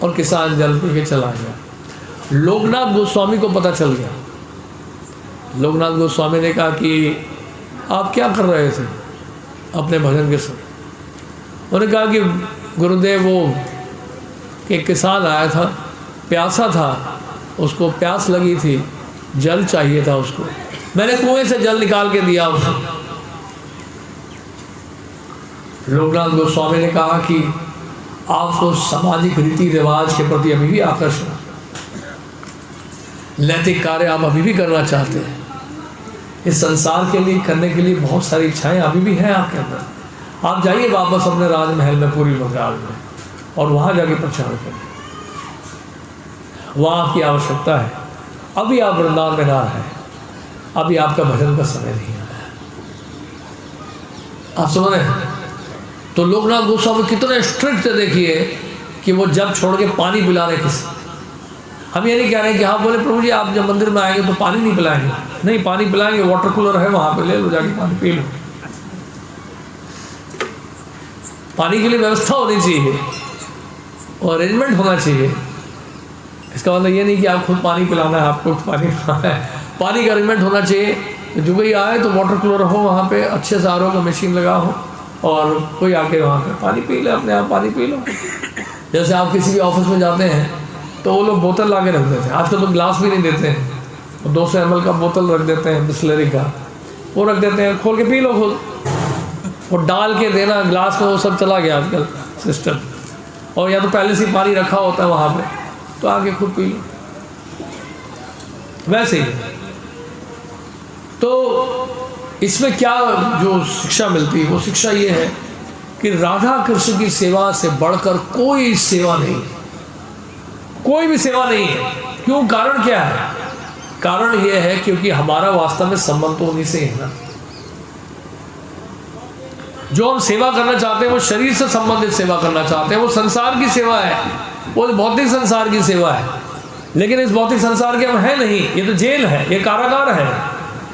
S2: और किसान जल पी के चला गया। लोकनाथ गोस्वामी को पता चल गया। लोकनाथ गोस्वामी ने कहा कि आप क्या कर रहे थे अपने भजन के समय? उन्होंने कहा कि गुरुदेव वो एक किसान आया था, प्यासा था, उसको प्यास लगी थी, जल चाहिए था उसको, मैंने कुएं से जल निकाल के दिया उसको। लोकनाथ गोस्वामी ने कहा कि आपको सामाजिक रीति रिवाज के प्रति अभी भी आकर्षण, नैतिक कार्य आप अभी भी करना चाहते हैं, इस संसार के लिए करने के लिए बहुत सारी इच्छाएं अभी भी हैं आपके अंदर। आप जाइए वापस अपने राजमहल में, पूरी बंगाल में, और वहाँ जाके प्रचार करें, वहाँ आपकी आवश्यकता है। अभी आप वृंदावन में ना रहें, अभी आपका भजन का समय नहीं आया है। आप समझ रहे हैं? तो लोकनाथ गोस्वामी कितने स्ट्रिक्ट थे, देखिए कि वो जब छोड़ के पानी पिला रहे किसी। हम ये नहीं कह रहे कि हाँ बोले प्रभु जी आप जब मंदिर में आएंगे तो पानी नहीं पिलाएंगे, नहीं पानी पिलाएंगे, वाटर कूलर है वहाँ पे, ले लो जाके पानी पी लो। पानी के लिए व्यवस्था होनी चाहिए और अरेंजमेंट होना चाहिए। इसका मतलब ये नहीं कि आप खुद पानी पिलाना है, आपको पानी पिलाना है, पानी का अरेंजमेंट होना चाहिए। जो कोई आए तो वाटर कूलर हो वहाँ पे, अच्छे से आरओ का मशीन लगा हो, और कोई आके वहाँ पे पानी पी ले, अपने आप पानी पी लो। जैसे आप किसी भी ऑफिस में जाते हैं तो वो लोग बोतल ला के रख देते हैं, आजकल तो ग्लास भी नहीं देते हैं, 200 ml का बोतल रख देते हैं बिस्लरी का, वो रख देते हैं, खोल के पी लो खुद, वो डाल के देना ग्लास में, वो सब चला गया आजकल सिस्टम। और या तो पहले से पानी रखा होता है वहाँ पे, तो आके खुद पी लो। वैसे ही तो इसमें क्या जो शिक्षा मिलती है, वो शिक्षा ये है कि राधा कृष्ण की सेवा से बढ़कर कोई सेवा नहीं, कोई भी सेवा नहीं है। क्यों? कारण क्या है? कारण ये है क्योंकि हमारा वास्तव में संबंध तो उन्हीं से है ना। जो हम सेवा करना चाहते हैं वो शरीर से संबंधित सेवा करना चाहते हैं, वो संसार की सेवा है, वो भौतिक संसार की सेवा है। लेकिन इस भौतिक संसार के हम हैं नहीं, ये तो जेल है, ये कारागार है।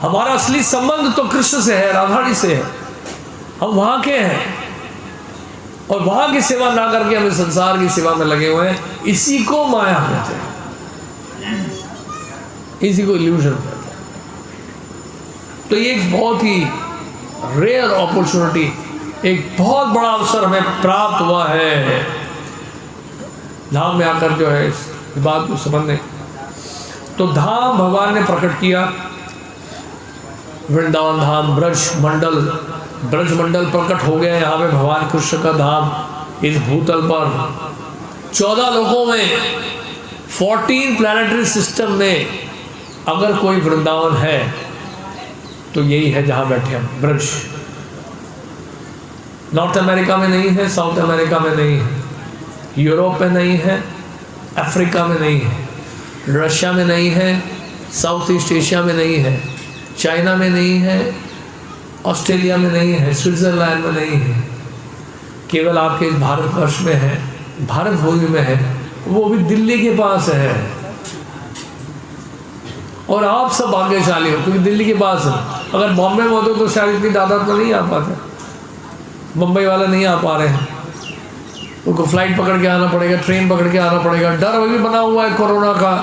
S2: हमारा असली संबंध तो कृष्ण से है, राधारानी से है, हम वहाँ के हैं। और वहाँ की सेवा ना करके हम संसार की सेवा में लगे हुए हैं। इसी को माया कहते हैं, इसी को इल्यूजन कहते हैं। तो ये एक बहुत ही रेयर अपॉर्चुनिटी, एक बहुत बड़ा अवसर हमें प्राप्त हुआ है धाम में आकर जो है इस बात को समझने। तो धाम भगवान ने प्रकट किया, वृंदावन धाम, ब्रज मंडल प्रकट हो गया यहाँ पे। भगवान कृष्ण का धाम इस भूतल पर 14 लोकों में, 14 प्लैनेटरी सिस्टम में अगर कोई वृंदावन है तो यही है जहाँ बैठे हम, ब्रज। नॉर्थ अमेरिका में नहीं है, साउथ अमेरिका में नहीं है, यूरोप में नहीं है, अफ्रीका में नहीं है, रशिया में नहीं है, साउथ ईस्ट एशिया में नहीं है, चाइना में नहीं है, ऑस्ट्रेलिया में नहीं है, स्विट्ज़रलैंड में नहीं है, केवल आपके इस भारतवर्ष में है, भारत भूमि में है, वो भी दिल्ली के पास है। और आप सब भाग्यशाली हो क्योंकि दिल्ली के पास है। अगर बॉम्बे में होते तो शायद इतनी तादाद में नहीं आ पाते। मुंबई वाले नहीं आ पा रहे हैं, उनको फ्लाइट पकड़ के आना पड़ेगा, ट्रेन पकड़ के आना पड़ेगा। डर अभी बना हुआ है कोरोना का,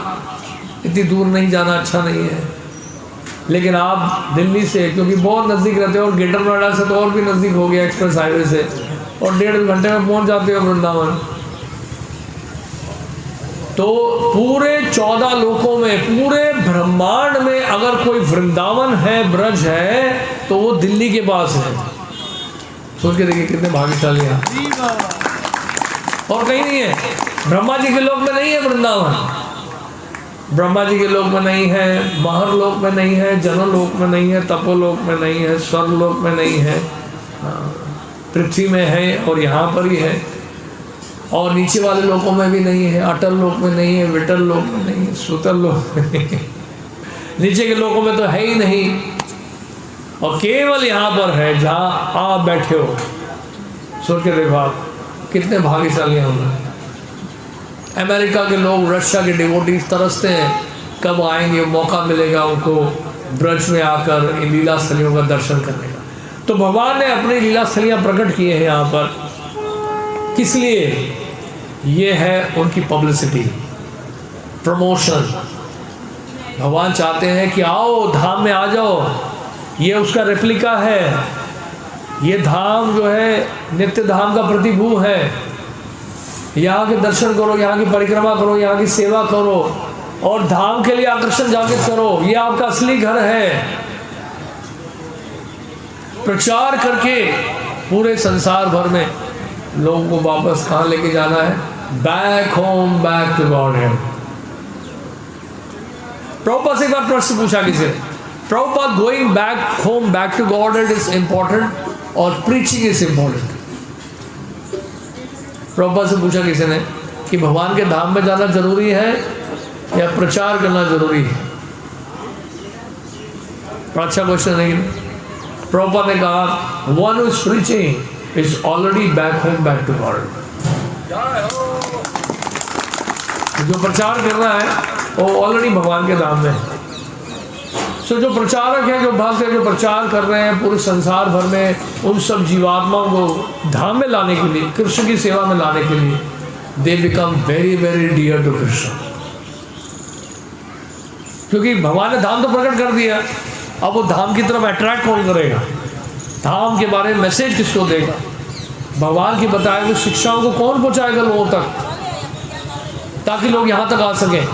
S2: इतनी दूर नहीं जाना अच्छा नहीं है। लेकिन आप दिल्ली से, क्योंकि बहुत नज़दीक रहते हो, और ग्रेटर नोएडा से तो और भी नज़दीक हो गया एक्सप्रेस हाईवे से, और 1.5 घंटे में पहुंच जाते हो वृंदावन। तो पूरे 14 लोकों में, पूरे ब्रह्मांड में अगर कोई वृंदावन है, ब्रज है, तो वो दिल्ली के पास है। सोच के देखिए कितने भाग्यशाली हैं। और कहीं नहीं है। ब्रह्मा जी के लोक में नहीं है वृंदावन, ब्रह्मा जी के लोक में नहीं है, महर लोक में नहीं है, जनलोक में नहीं है, तपोलोक में नहीं है, स्वर्गलोक में नहीं है, पृथ्वी में है और यहाँ पर ही है। और नीचे वाले लोकों में भी नहीं है, अटल लोक में नहीं है, विटल लोक में नहीं है, सुतल लोक में नहीं है। नीचे के लोकों में तो है ही नहीं, और केवल यहाँ पर है जहाँ आप बैठे हो। सोच के देखो आप कितने भाग्यशाली हैं हम। अमेरिका के लोग, रशिया के डिवोटीज तरसते हैं कब आएंगे, मौका मिलेगा उनको ब्रज में आकर इन लीला स्थलियों का दर्शन करने का। तो भगवान ने अपनी लीला स्थलियाँ प्रकट किए हैं यहाँ पर, किस लिए? ये है उनकी पब्लिसिटी, प्रमोशन। भगवान चाहते हैं कि आओ धाम में आ जाओ, ये उसका रेप्लिका है, ये धाम जो है नित्य धाम का प्रतिभू है। यहाँ के दर्शन करो, यहाँ की परिक्रमा करो, यहाँ की सेवा करो, और धाम के लिए आकर्षण जागृत करो। ये आपका असली घर है। प्रचार करके पूरे संसार भर में लोगों को वापस कहाँ लेके जाना है? Back home, back to Godhead. Prabhupada से एक बार प्रश्न पूछा किसी ने, Prabhupada, going back home, back to Godhead is important और प्रीचिंग इज इम्पोर्टेंट? प्रभुपाद से पूछा किसी ने कि भगवान के धाम में जाना जरूरी है या प्रचार करना जरूरी है? अच्छा क्वेश्चन नहीं। प्रभुपाद ने कहा, one who is preaching is already back home, back to God. जो प्रचार कर रहा है वो ऑलरेडी भगवान के धाम में है। सो जो प्रचारक हैं, जो भक्त हैं, जो प्रचार कर रहे हैं पूरे संसार भर में उन सब जीवात्माओं को धाम में लाने के लिए, कृष्ण की सेवा में लाने के लिए, they become very very dear to Krishna. क्योंकि भगवान ने धाम तो प्रकट कर दिया, अब वो धाम की तरफ अट्रैक्ट कौन करेगा? धाम के बारे में मैसेज किसको देगा? भगवान की बताए हुए शिक्षाओं को कौन पहुंचाएगा लोगों तक, ताकि लोग यहाँ तक आ सकें?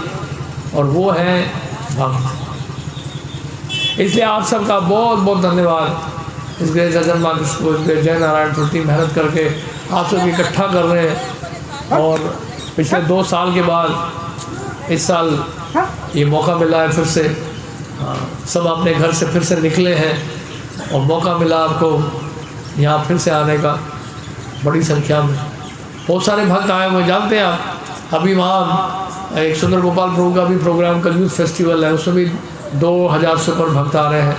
S2: और वो है भक्त। इसलिए आप सबका बहुत बहुत धन्यवाद। इस ग्रेस अजन कृष्ण को, इस जय नारायण प्रति मेहनत करके आप सब इकट्ठा कर रहे हैं। और पिछले 2 साल के बाद इस साल ये मौका मिला है फिर से, सब अपने घर से फिर से निकले हैं और मौका मिला आपको यहाँ फिर से आने का। बड़ी संख्या में बहुत सारे भक्त आए हुए, जानते हैं आप। अभी वहाँ एक सुंदर गोपाल प्रभु का भी प्रोग्राम, का यूथ फेस्टिवल है, उसमें भी 2000 से ऊपर भक्त आ रहे हैं।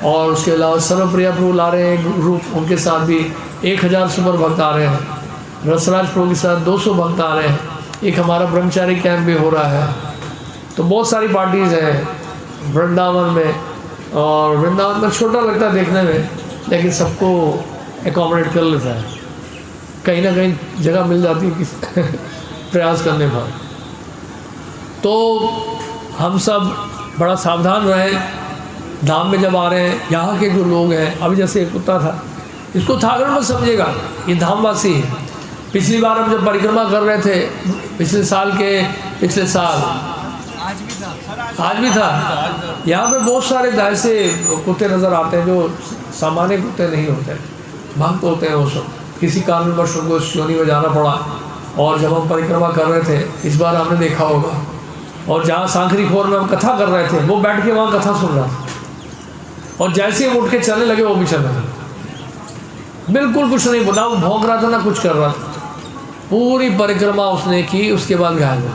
S2: और उसके अलावा सर्वप्रिया प्रभु ला रहे हैं ग्रुप, उनके साथ भी 1000 से ऊपर भक्त आ रहे हैं। रसराज प्रभु के साथ 200 भक्त आ रहे हैं। एक हमारा ब्रह्मचारी कैंप भी हो रहा है। तो बहुत सारी पार्टीज़ हैं वृंदावन में, और वृंदावन में छोटा लगता है देखने में, लेकिन सबको एकोमोडेट कर लेता है, कहीं ना कहीं जगह मिल जाती है प्रयास करने पर। तो हम सब बड़ा सावधान रहें धाम में जब आ रहे हैं। यहाँ के जो लोग हैं, अभी जैसे एक कुत्ता था, इसको थागड़ मत समझेगा, ये धामवासी है। पिछली बार हम जब परिक्रमा कर रहे थे, पिछले साल आज भी था, यहाँ पे बहुत सारे ऐसे कुत्ते नज़र आते हैं जो सामान्य कुत्ते नहीं होते, भक्त होते हैं। वो सब किसी कारणवश उनको श्योनी में जाना पड़ा। और जब हम परिक्रमा कर रहे थे, इस बार हमने देखा होगा, और जहाँ सांकरी खोर में हम कथा कर रहे थे, वो बैठ के वहाँ कथा सुन रहा था, और जैसे ही उठ के चलने लगे वो भी चलने लगे। बिल्कुल कुछ नहीं बोला, वो भौंक रहा था ना कुछ कर रहा था। पूरी परिक्रमा उसने की, उसके बाद गायब हो।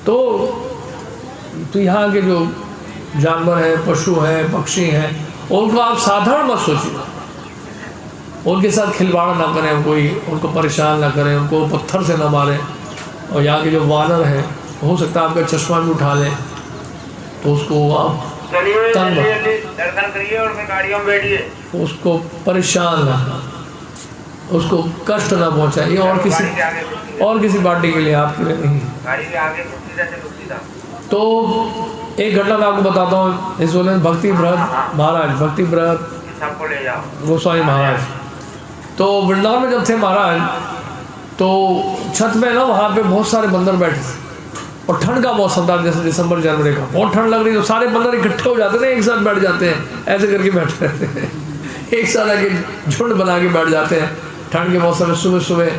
S2: तो यहाँ के जो जानवर हैं, पशु हैं, पक्षी हैं, उनको आप साधारण मत सोचिए, उनके साथ खिलवाड़ ना करें, कोई उनको परेशान ना करें, उनको पत्थर से ना मारें। और यहाँ के जो वानर हैं, हो सकता है आपका चश्मा भी उठा लें, तो उसको आप तंग
S3: दर्शन करिए और फिर गाड़ियों में बैठिए,
S2: उसको परेशान ना, उसको कष्ट ना पहुँचाइए, और किसी पार्टी के लिए, आपके लिए नहीं।
S3: गाड़ी के आगे सीधा चलो, सीधा।
S2: तो एक घटना मैं आपको बताता हूँ। इस बोले भक्ति ब्रहद महाराज, भक्ति ब्रहद
S3: सबको ले जाओ
S2: गोस्वामी महाराज, तो वृंदावन में जब थे महाराज, तो छत में ना वहाँ पे बहुत सारे बंदर बैठे थे, और ठंड का मौसम था, जैसे दिसंबर जनवरी का, बहुत ठंड लग रही, तो सारे बंदर इकट्ठे हो जाते हैं, एक साथ बैठ जाते हैं, ऐसे करके बैठे रहते हैं, एक साथ आके झुंड बना के बैठ जाते हैं ठंड के मौसम में सुबह सुबह,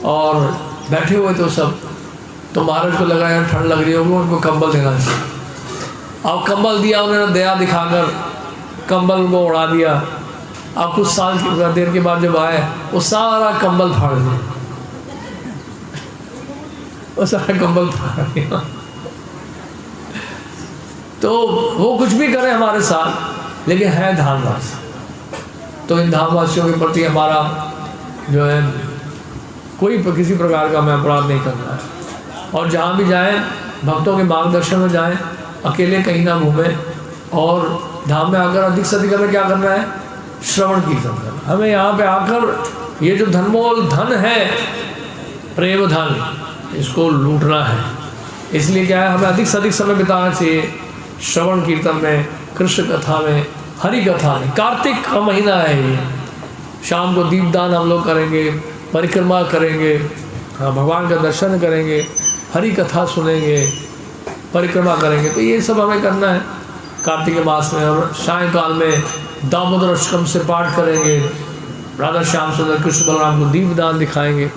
S2: और बैठे हुए तो सब। तो महाराज को लगा यार ठंड लग रही होगी, उनको कंबल देना चाहिए। अब कंबल दिया उन्होंने, दया दिखाकर कंबल को उड़ा दिया। अब कुछ साल की देर के बाद जब आए, वो सारा कंबल फाड़ दिया, वो सारा कंबल फाड़ दिया। तो वो कुछ भी करे हमारे साथ, लेकिन है धामवासी। तो इन धामवासियों के प्रति हमारा जो है कोई किसी प्रकार का हमें अपराध नहीं करना है। और जहाँ भी जाएं, भक्तों के मार्गदर्शन में जाएं, अकेले कहीं ना घूमें। और धाम में आकर अधिक से अधिक हमें क्या करना है? श्रवण कीर्तन करना। हमें यहाँ पे आकर ये जो धनमोल धन है, प्रेम धन, इसको लूटना है। इसलिए क्या है, हमें अधिक से अधिक समय बिताना चाहिए श्रवण कीर्तन में, कृष्ण कथा में, हरि कथा में। कार्तिक का महीना है ये, शाम को दीपदान हम लोग करेंगे, परिक्रमा करेंगे, भगवान का दर्शन करेंगे, हरि कथा सुनेंगे, परिक्रमा करेंगे। तो ये सब हमें करना है कार्तिक मास में। और सायंकाल में दामोदर अष्टकम से पाठ करेंगे, राधा श्याम सुंदर कृष्ण बलराम को दीपदान दिखाएंगे,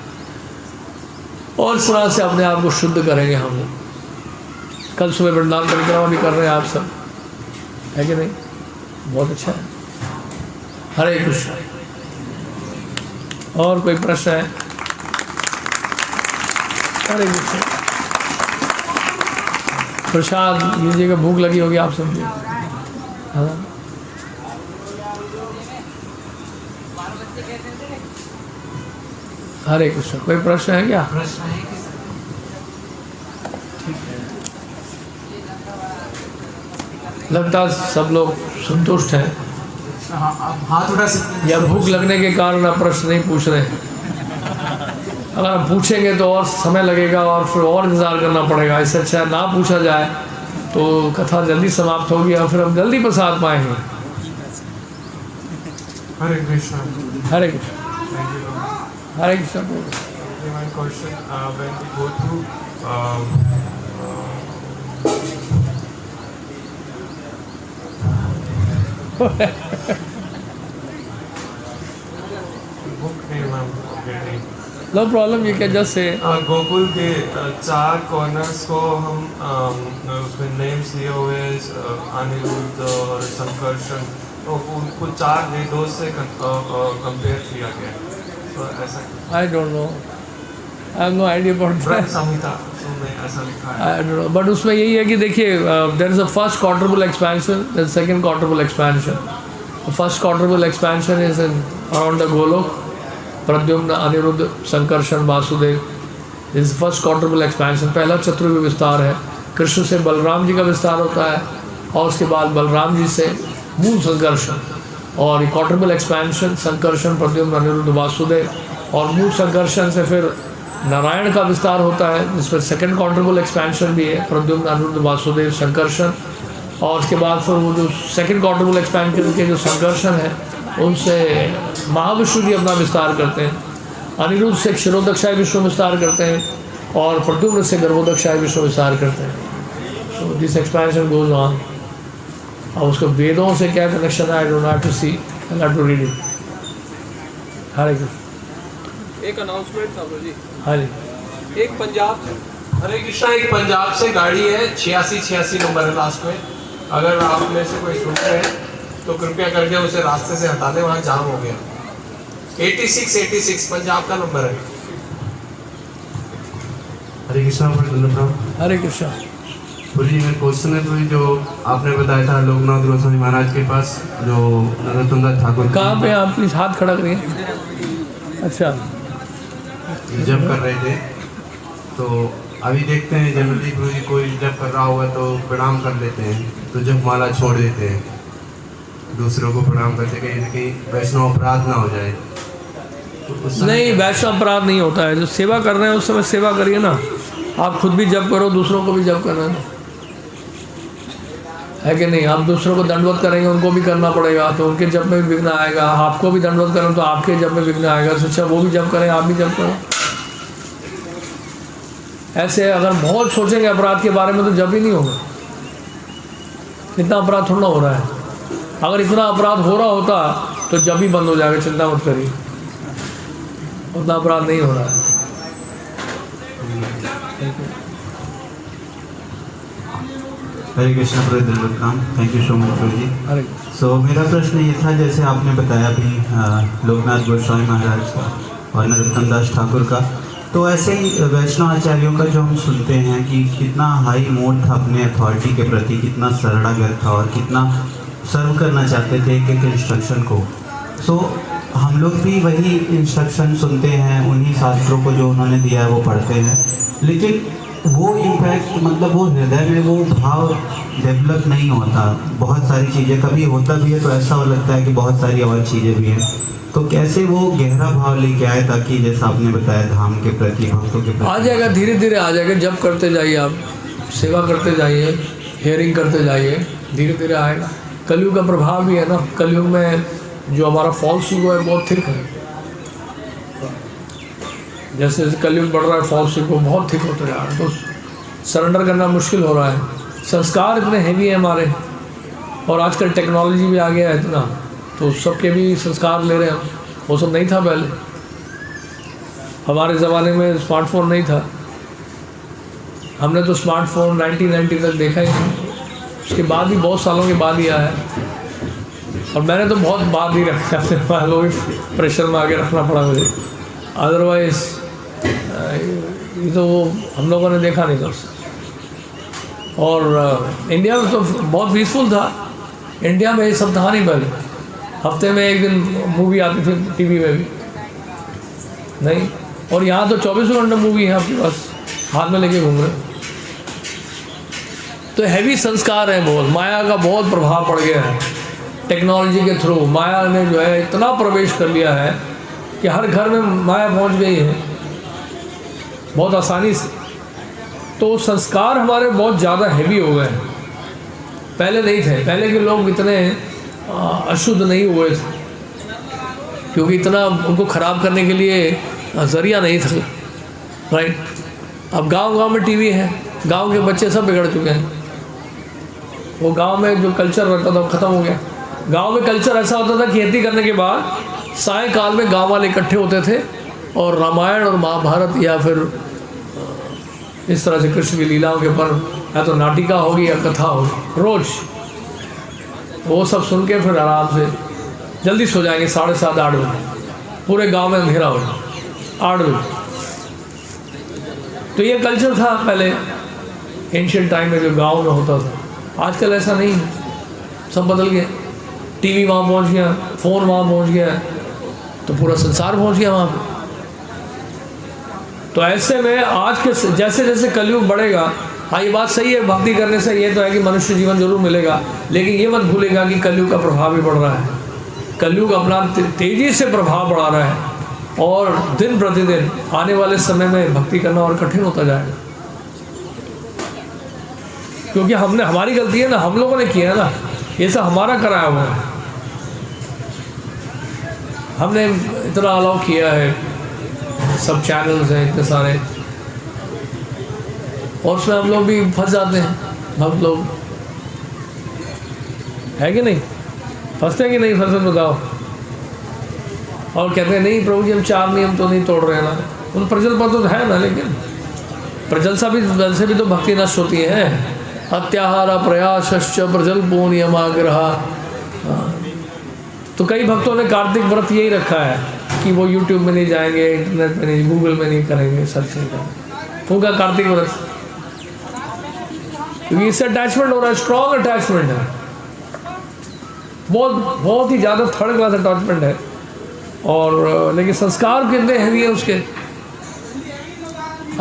S2: और इस तरह से अपने आप को शुद्ध करेंगे हम लोग। कल सुबह वृंदावन परिक्रमा भी कर रहे हैं आप सब, है कि नहीं? बहुत अच्छा है। हरे कृष्ण। और कोई प्रश्न है? हरे कृष्ण। प्रसाद लीजिएगा, भूख लगी होगी आप सबकी। हाँ, हरे कृष्ण। कोई प्रश्न है क्या?
S1: प्रश्न है?
S2: लगता सब लोग संतुष्ट हैं,
S1: हाँ, आप हाथ उठा सकते हैं।
S2: या भूख लगने के कारण आप प्रश्न नहीं पूछ रहे हैं? अगर हम पूछेंगे तो और समय लगेगा और फिर और इंतज़ार करना पड़ेगा। इससे अच्छा ना पूछा जाए तो कथा जल्दी समाप्त होगी और फिर हम जल्दी प्रसाद पाएंगे।
S4: Hare Krishna.
S2: Hare Krishna.
S4: Thank you, Lord.
S2: Hare Krishna.
S4: My question, when we go through book name I'm forgetting.
S2: No problem, you can just say.
S4: Gokul के चार कॉर्नर्स को हम उसमें नेम्स दिए हुए अनिरुद्ध और संकर्षण, तो उनको चार वेदों से कंपेयर किया गया, तो ऐसा
S2: I don't know, I have no idea about that.
S4: संहिता में ऐसा लिखा है।
S2: आई डोंट नो, बट उसमें यही है कि देखिए, there is a first quadruple expansion, there is second quadruple expansion. The first quadruple expansion is in around the Goloka, Pradyumna, Aniruddha, Sankarshana, Vasudeva. इस फर्स्ट क्वाड्रुपल एक्सपेंशन, पहला चतुर्युग विस्तार है। कृष्ण से बलराम जी का विस्तार होता है, और उसके बाद बलराम जी से मूल संकर्षण, और क्वाड्रुपल एक्सपेंशन संकर्षण, प्रद्युम्न, अनिरुद्ध, वासुदेव, और मूल संकर्षण से फिर नारायण का विस्तार होता है, जिसमें सेकंड क्वाड्रुपल एक्सपेंशन भी है, प्रद्युम्न, अनिरुद्ध, वासुदेव, संकर्षण। और उसके बाद फिर वो जो सेकंड क्वाड्रुपल एक्सपेंशन के जो संकर्षण है, उनसे महाविष्णु जी अपना विस्तार करते हैं। अनिरुद्ध से क्षीरोदक्षाय विष्णु विस्तार करते हैं, और प्रद्युम्न से गर्भोदक्षाय विष्णु विस्तार करते हैं। So this expansion goes on. और उसको वेदों से क्या कनेक्शन है, I don't have to see, I have to read it. Hare Krishna.
S5: एक अनाउंसमेंट था जी।
S2: हाँ जी।
S5: एक पंजाब से, हरे कृष्णा, एक पंजाब से गाड़ी है 86 नंबर है लास्ट में। अगर आप में से कोई सुन रहे हैं तो कृपया करके उसे रास्ते से हटा दें, वहाँ जाम हो गया। 86 पंजाब का नंबर है।
S6: हरे कृष्णा प्रभु।
S2: हरे कृष्णा।
S6: जी मेरा क्वेश्चन है तो ये जो आपने बताया था लोकनाथ गोस्वामी महाराज के पास जो नरोत्तम दास ठाकुर
S2: कहाँ पे आप प्लीज हाथ खड़ा करिए। अच्छा,
S6: जब कर रहे थे तो अभी देखते हैं जनरली गुरु जी कोई जब कर रहा होगा तो प्रणाम कर लेते हैं, तो जब माला छोड़ देते हैं दूसरों को प्रणाम करते कहीं वैष्णव अपराध ना हो जाए। तो उस समय
S2: नहीं वैसा अपराध नहीं होता है। जो सेवा कर रहे हैं उस समय सेवा करिए ना। आप खुद भी जप करो, दूसरों को भी जप करना है कि नहीं। आप दूसरों को दंडवत करेंगे उनको भी करना पड़ेगा, तो उनके जप में भी विघ्न आएगा। आपको भी दंडवत करें तो आपके जप में विघ्न आएगा। सोचा वो भी जप करें, आप भी जप करो। ऐसे अगर बहुत सोचेंगे अपराध के बारे में तो जप ही नहीं होगा। इतना अपराध थोड़ा हो रहा है। अगर इतना अपराध हो रहा होता तो जब ही बंद हो जाएगा। चिंता मत करिए, उतना अपराध नहीं हो रहा है।
S7: हरे कृष्णा प्रभु, थैंक यू सो मच प्रभु जी।
S2: अरे
S7: सो मेरा प्रश्न ये था, जैसे आपने बताया अभी लोकनाथ गोस्वामी महाराज का और नरोत्तम दास ठाकुर का, तो ऐसे ही वैष्णव आचार्यों का जो हम सुनते हैं कि कितना हाई मोड था अपने अथॉरिटी के प्रति, कितना सरड़ागर था और कितना सर्व करना चाहते थे एक एक इंस्ट्रक्शन को। सो हम लोग भी वही इंस्ट्रक्शन सुनते हैं, उन्हीं शास्त्रों को जो उन्होंने दिया है वो पढ़ते हैं, लेकिन वो इम्पैक्ट मतलब वो हृदय में वो भाव डेवलप नहीं होता। बहुत सारी चीज़ें कभी होता भी है तो ऐसा लगता है कि बहुत सारी और चीज़ें भी हैं। तो कैसे वो गहरा भाव लेके आए ताकि जैसा आपने बताया धाम के प्रति, भक्तों के प्रति
S2: आ जाएगा, धीरे धीरे आ जाएगा। जब करते जाइए, आप सेवा करते जाइए, हेयरिंग करते जाइए, धीरे धीरे आएगा। कलयुग का प्रभाव भी है ना। कलयुग में जो हमारा फॉल्स ईगो है बहुत थिक है। जैसे जैसे कलयुग बढ़ रहा है फॉल्स ईगो बहुत थिक होता जा रहा है, तो सरेंडर करना मुश्किल हो रहा है। संस्कार इतने हैवी है हमारे, और आजकल टेक्नोलॉजी भी आ गया है इतना, तो सबके भी संस्कार ले रहे हैं। वो सब नहीं था पहले। हमारे ज़माने में स्मार्टफोन नहीं था। हमने तो स्मार्टफोन 1990 तक देखा ही नहीं। उसके बाद भी बहुत सालों के बाद ही आया है, और मैंने तो बहुत बाद ही रखा अपने वालों भी प्रेशर में आगे रखना पड़ा मुझे। अदरवाइज़ ये तो हम लोगों ने देखा नहीं था। और इंडिया में तो बहुत पीसफुल था। इंडिया में ये सब था नहीं पहले। हफ्ते में एक दिन मूवी आती थी टीवी में भी नहीं, और यहाँ तो 24 घंटे मूवी है आपके पास, हाथ में लेके घूम रहे। तो हैवी संस्कार है बहुत। माया का बहुत प्रभाव पड़ गया है टेक्नोलॉजी के थ्रू। माया ने जो है इतना प्रवेश कर लिया है कि हर घर में माया पहुंच गई है बहुत आसानी से। तो संस्कार हमारे बहुत ज़्यादा हैवी हो गए हैं, पहले नहीं थे। पहले के लोग इतने अशुद्ध नहीं हुए थे, क्योंकि इतना उनको ख़राब करने के लिए ज़रिया नहीं था। राइट। अब गांव-गांव में टीवी है, गांव के बच्चे सब बिगड़ चुके हैं। वो गांव में जो कल्चर रहता था वो ख़त्म हो गया। गांव में कल्चर ऐसा होता था, खेती करने के बाद सायंकाल में गांव वाले इकट्ठे होते थे और रामायण और महाभारत या फिर इस तरह से कृष्ण की लीलाओं के पर या तो नाटिका होगी या कथा होगी, रोज़ वो सब सुन के फिर आराम से जल्दी सो जाएंगे। 7:30 8 बजे पूरे गांव में अंधेरा हो जाए 8 बजे। तो ये कल्चर था पहले एंशिएंट टाइम में जो गांव में होता था। आजकल ऐसा नहीं है, सब बदल गया। टीवी वहाँ पहुँच गया, फ़ोन वहाँ पहुँच गया, तो पूरा संसार पहुँच गया वहाँ पे। तो ऐसे में आज के जैसे जैसे कलयुग बढ़ेगा, हाँ ये बात सही है, भक्ति करने से ये तो है कि मनुष्य जीवन जरूर मिलेगा, लेकिन ये मत भूलेगा कि कलयुग का प्रभाव भी बढ़ रहा है। कलयुग अपना तेज़ी से प्रभाव बढ़ा रहा है, और दिन प्रतिदिन आने वाले समय में भक्ति करना और कठिन होता जाएगा। क्योंकि हमने, हमारी गलती है ना, हम लोगों ने किया है ना, ये सब हमारा कराया हुआ है। हमने इतना अलाउ किया है, सब चैनल्स हैं इतने सारे, और उसमें हम लोग भी फंस जाते हैं। हम लोग है कि नहीं, फंसते हैं कि नहीं फंसते बताओ। और कहते हैं नहीं प्रभु जी हम 4 नियम तो नहीं तोड़ रहे हैं ना। उन प्रजल पर तो है ना, लेकिन प्रजलसा भी वैसे भी तो भक्ति नष्ट होती है। अत्याहार प्रयासश्च प्रजल्पो नियमाग्रह, तो कई भक्तों ने कार्तिक व्रत यही रखा है कि वो यूट्यूब में नहीं जाएंगे, इंटरनेट में नहीं, गूगल में नहीं करेंगे, सर्च नहीं करेंगे। होगा कार्तिक व्रत, क्योंकि इससे अटैचमेंट हो रहा है, स्ट्रॉन्ग अटैचमेंट है, बहुत ही ज़्यादा थर्ड क्लास अटैचमेंट है। और लेकिन संस्कार कितने हैवी है उसके।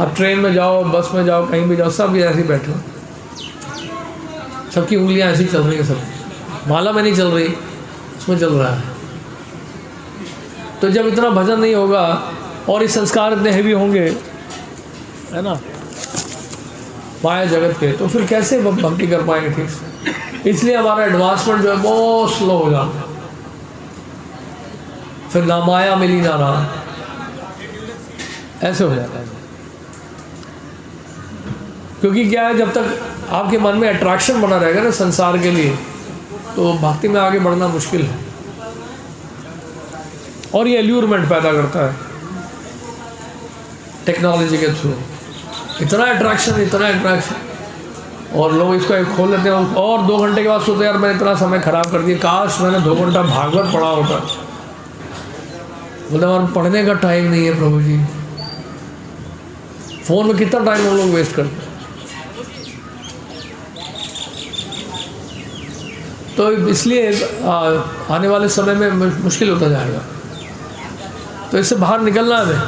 S2: आप ट्रेन में जाओ, बस में जाओ, कहीं भी जाओ, सब ऐसे ही बैठे हो, सबकी उंगलियां ऐसी चल रही है, सब माला में नहीं चल रही, उसमें चल रहा है। तो जब इतना भजन नहीं होगा और ये संस्कार इतने हैवी होंगे, है ना, माया जगत के, तो फिर कैसे भक्ति कर पाएंगे ठीक से। इसलिए हमारा एडवांसमेंट जो है बहुत स्लो हो जाता है। फिर ना माया मिली ना रहा, ऐसे हो जाता है। क्योंकि क्या है, जब तक आपके मन में अट्रैक्शन बना रहेगा ना संसार के लिए, तो भक्ति में आगे बढ़ना मुश्किल है। और ये एल्यूरमेंट पैदा करता है टेक्नोलॉजी के थ्रू, इतना अट्रैक्शन, और लोग इसको एक खोल लेते हैं और 2 घंटे के बाद सोचते हैं यार मैंने इतना समय खराब कर दिया, काश मैंने 2 घंटा भागवत पढ़ा होता। मतलब और पढ़ने का टाइम नहीं है प्रभु जी, फ़ोन में कितना टाइम हम लोग वेस्ट करते हैं। तो इसलिए आने वाले समय में मुश्किल होता जाएगा। तो इससे बाहर निकलना है,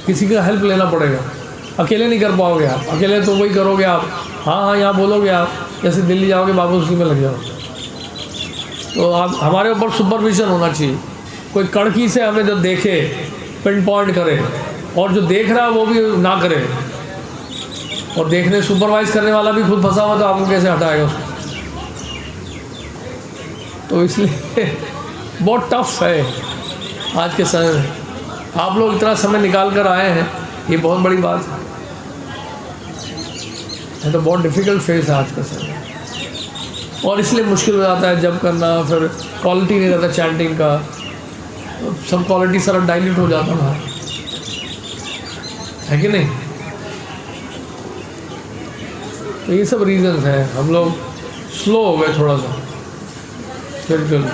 S2: किसी का हेल्प लेना पड़ेगा, अकेले नहीं कर पाओगे आप। अकेले तो वही करोगे आप, हाँ यहाँ बोलोगे आप, जैसे दिल्ली जाओगे वापस उसी में लग जाओ। तो आप हमारे ऊपर सुपरविजन होना चाहिए, कोई कड़की से हमें जो देखे, पिन पॉइंट करे, और जो देख रहा है वो भी ना करे, और देखने सुपरवाइज करने वाला भी खुद फंसा हुआ, तो आपको कैसे हटाएगा उसको। तो इसलिए बहुत टफ है आज के समय में। आप लोग इतना समय निकाल कर आए हैं, ये बहुत बड़ी बात है। तो बहुत डिफ़िकल्ट फेज है आज का समय, और इसलिए मुश्किल हो जाता है जब करना, फिर क्वालिटी नहीं रहता चैंटिंग का, तो सब क्वालिटी सारा डाइल्यूट हो जाता है कि नहीं। तो ये सब रीजंस हैं, हम लोग स्लो हो गए थोड़ा सा, बिल्कुल।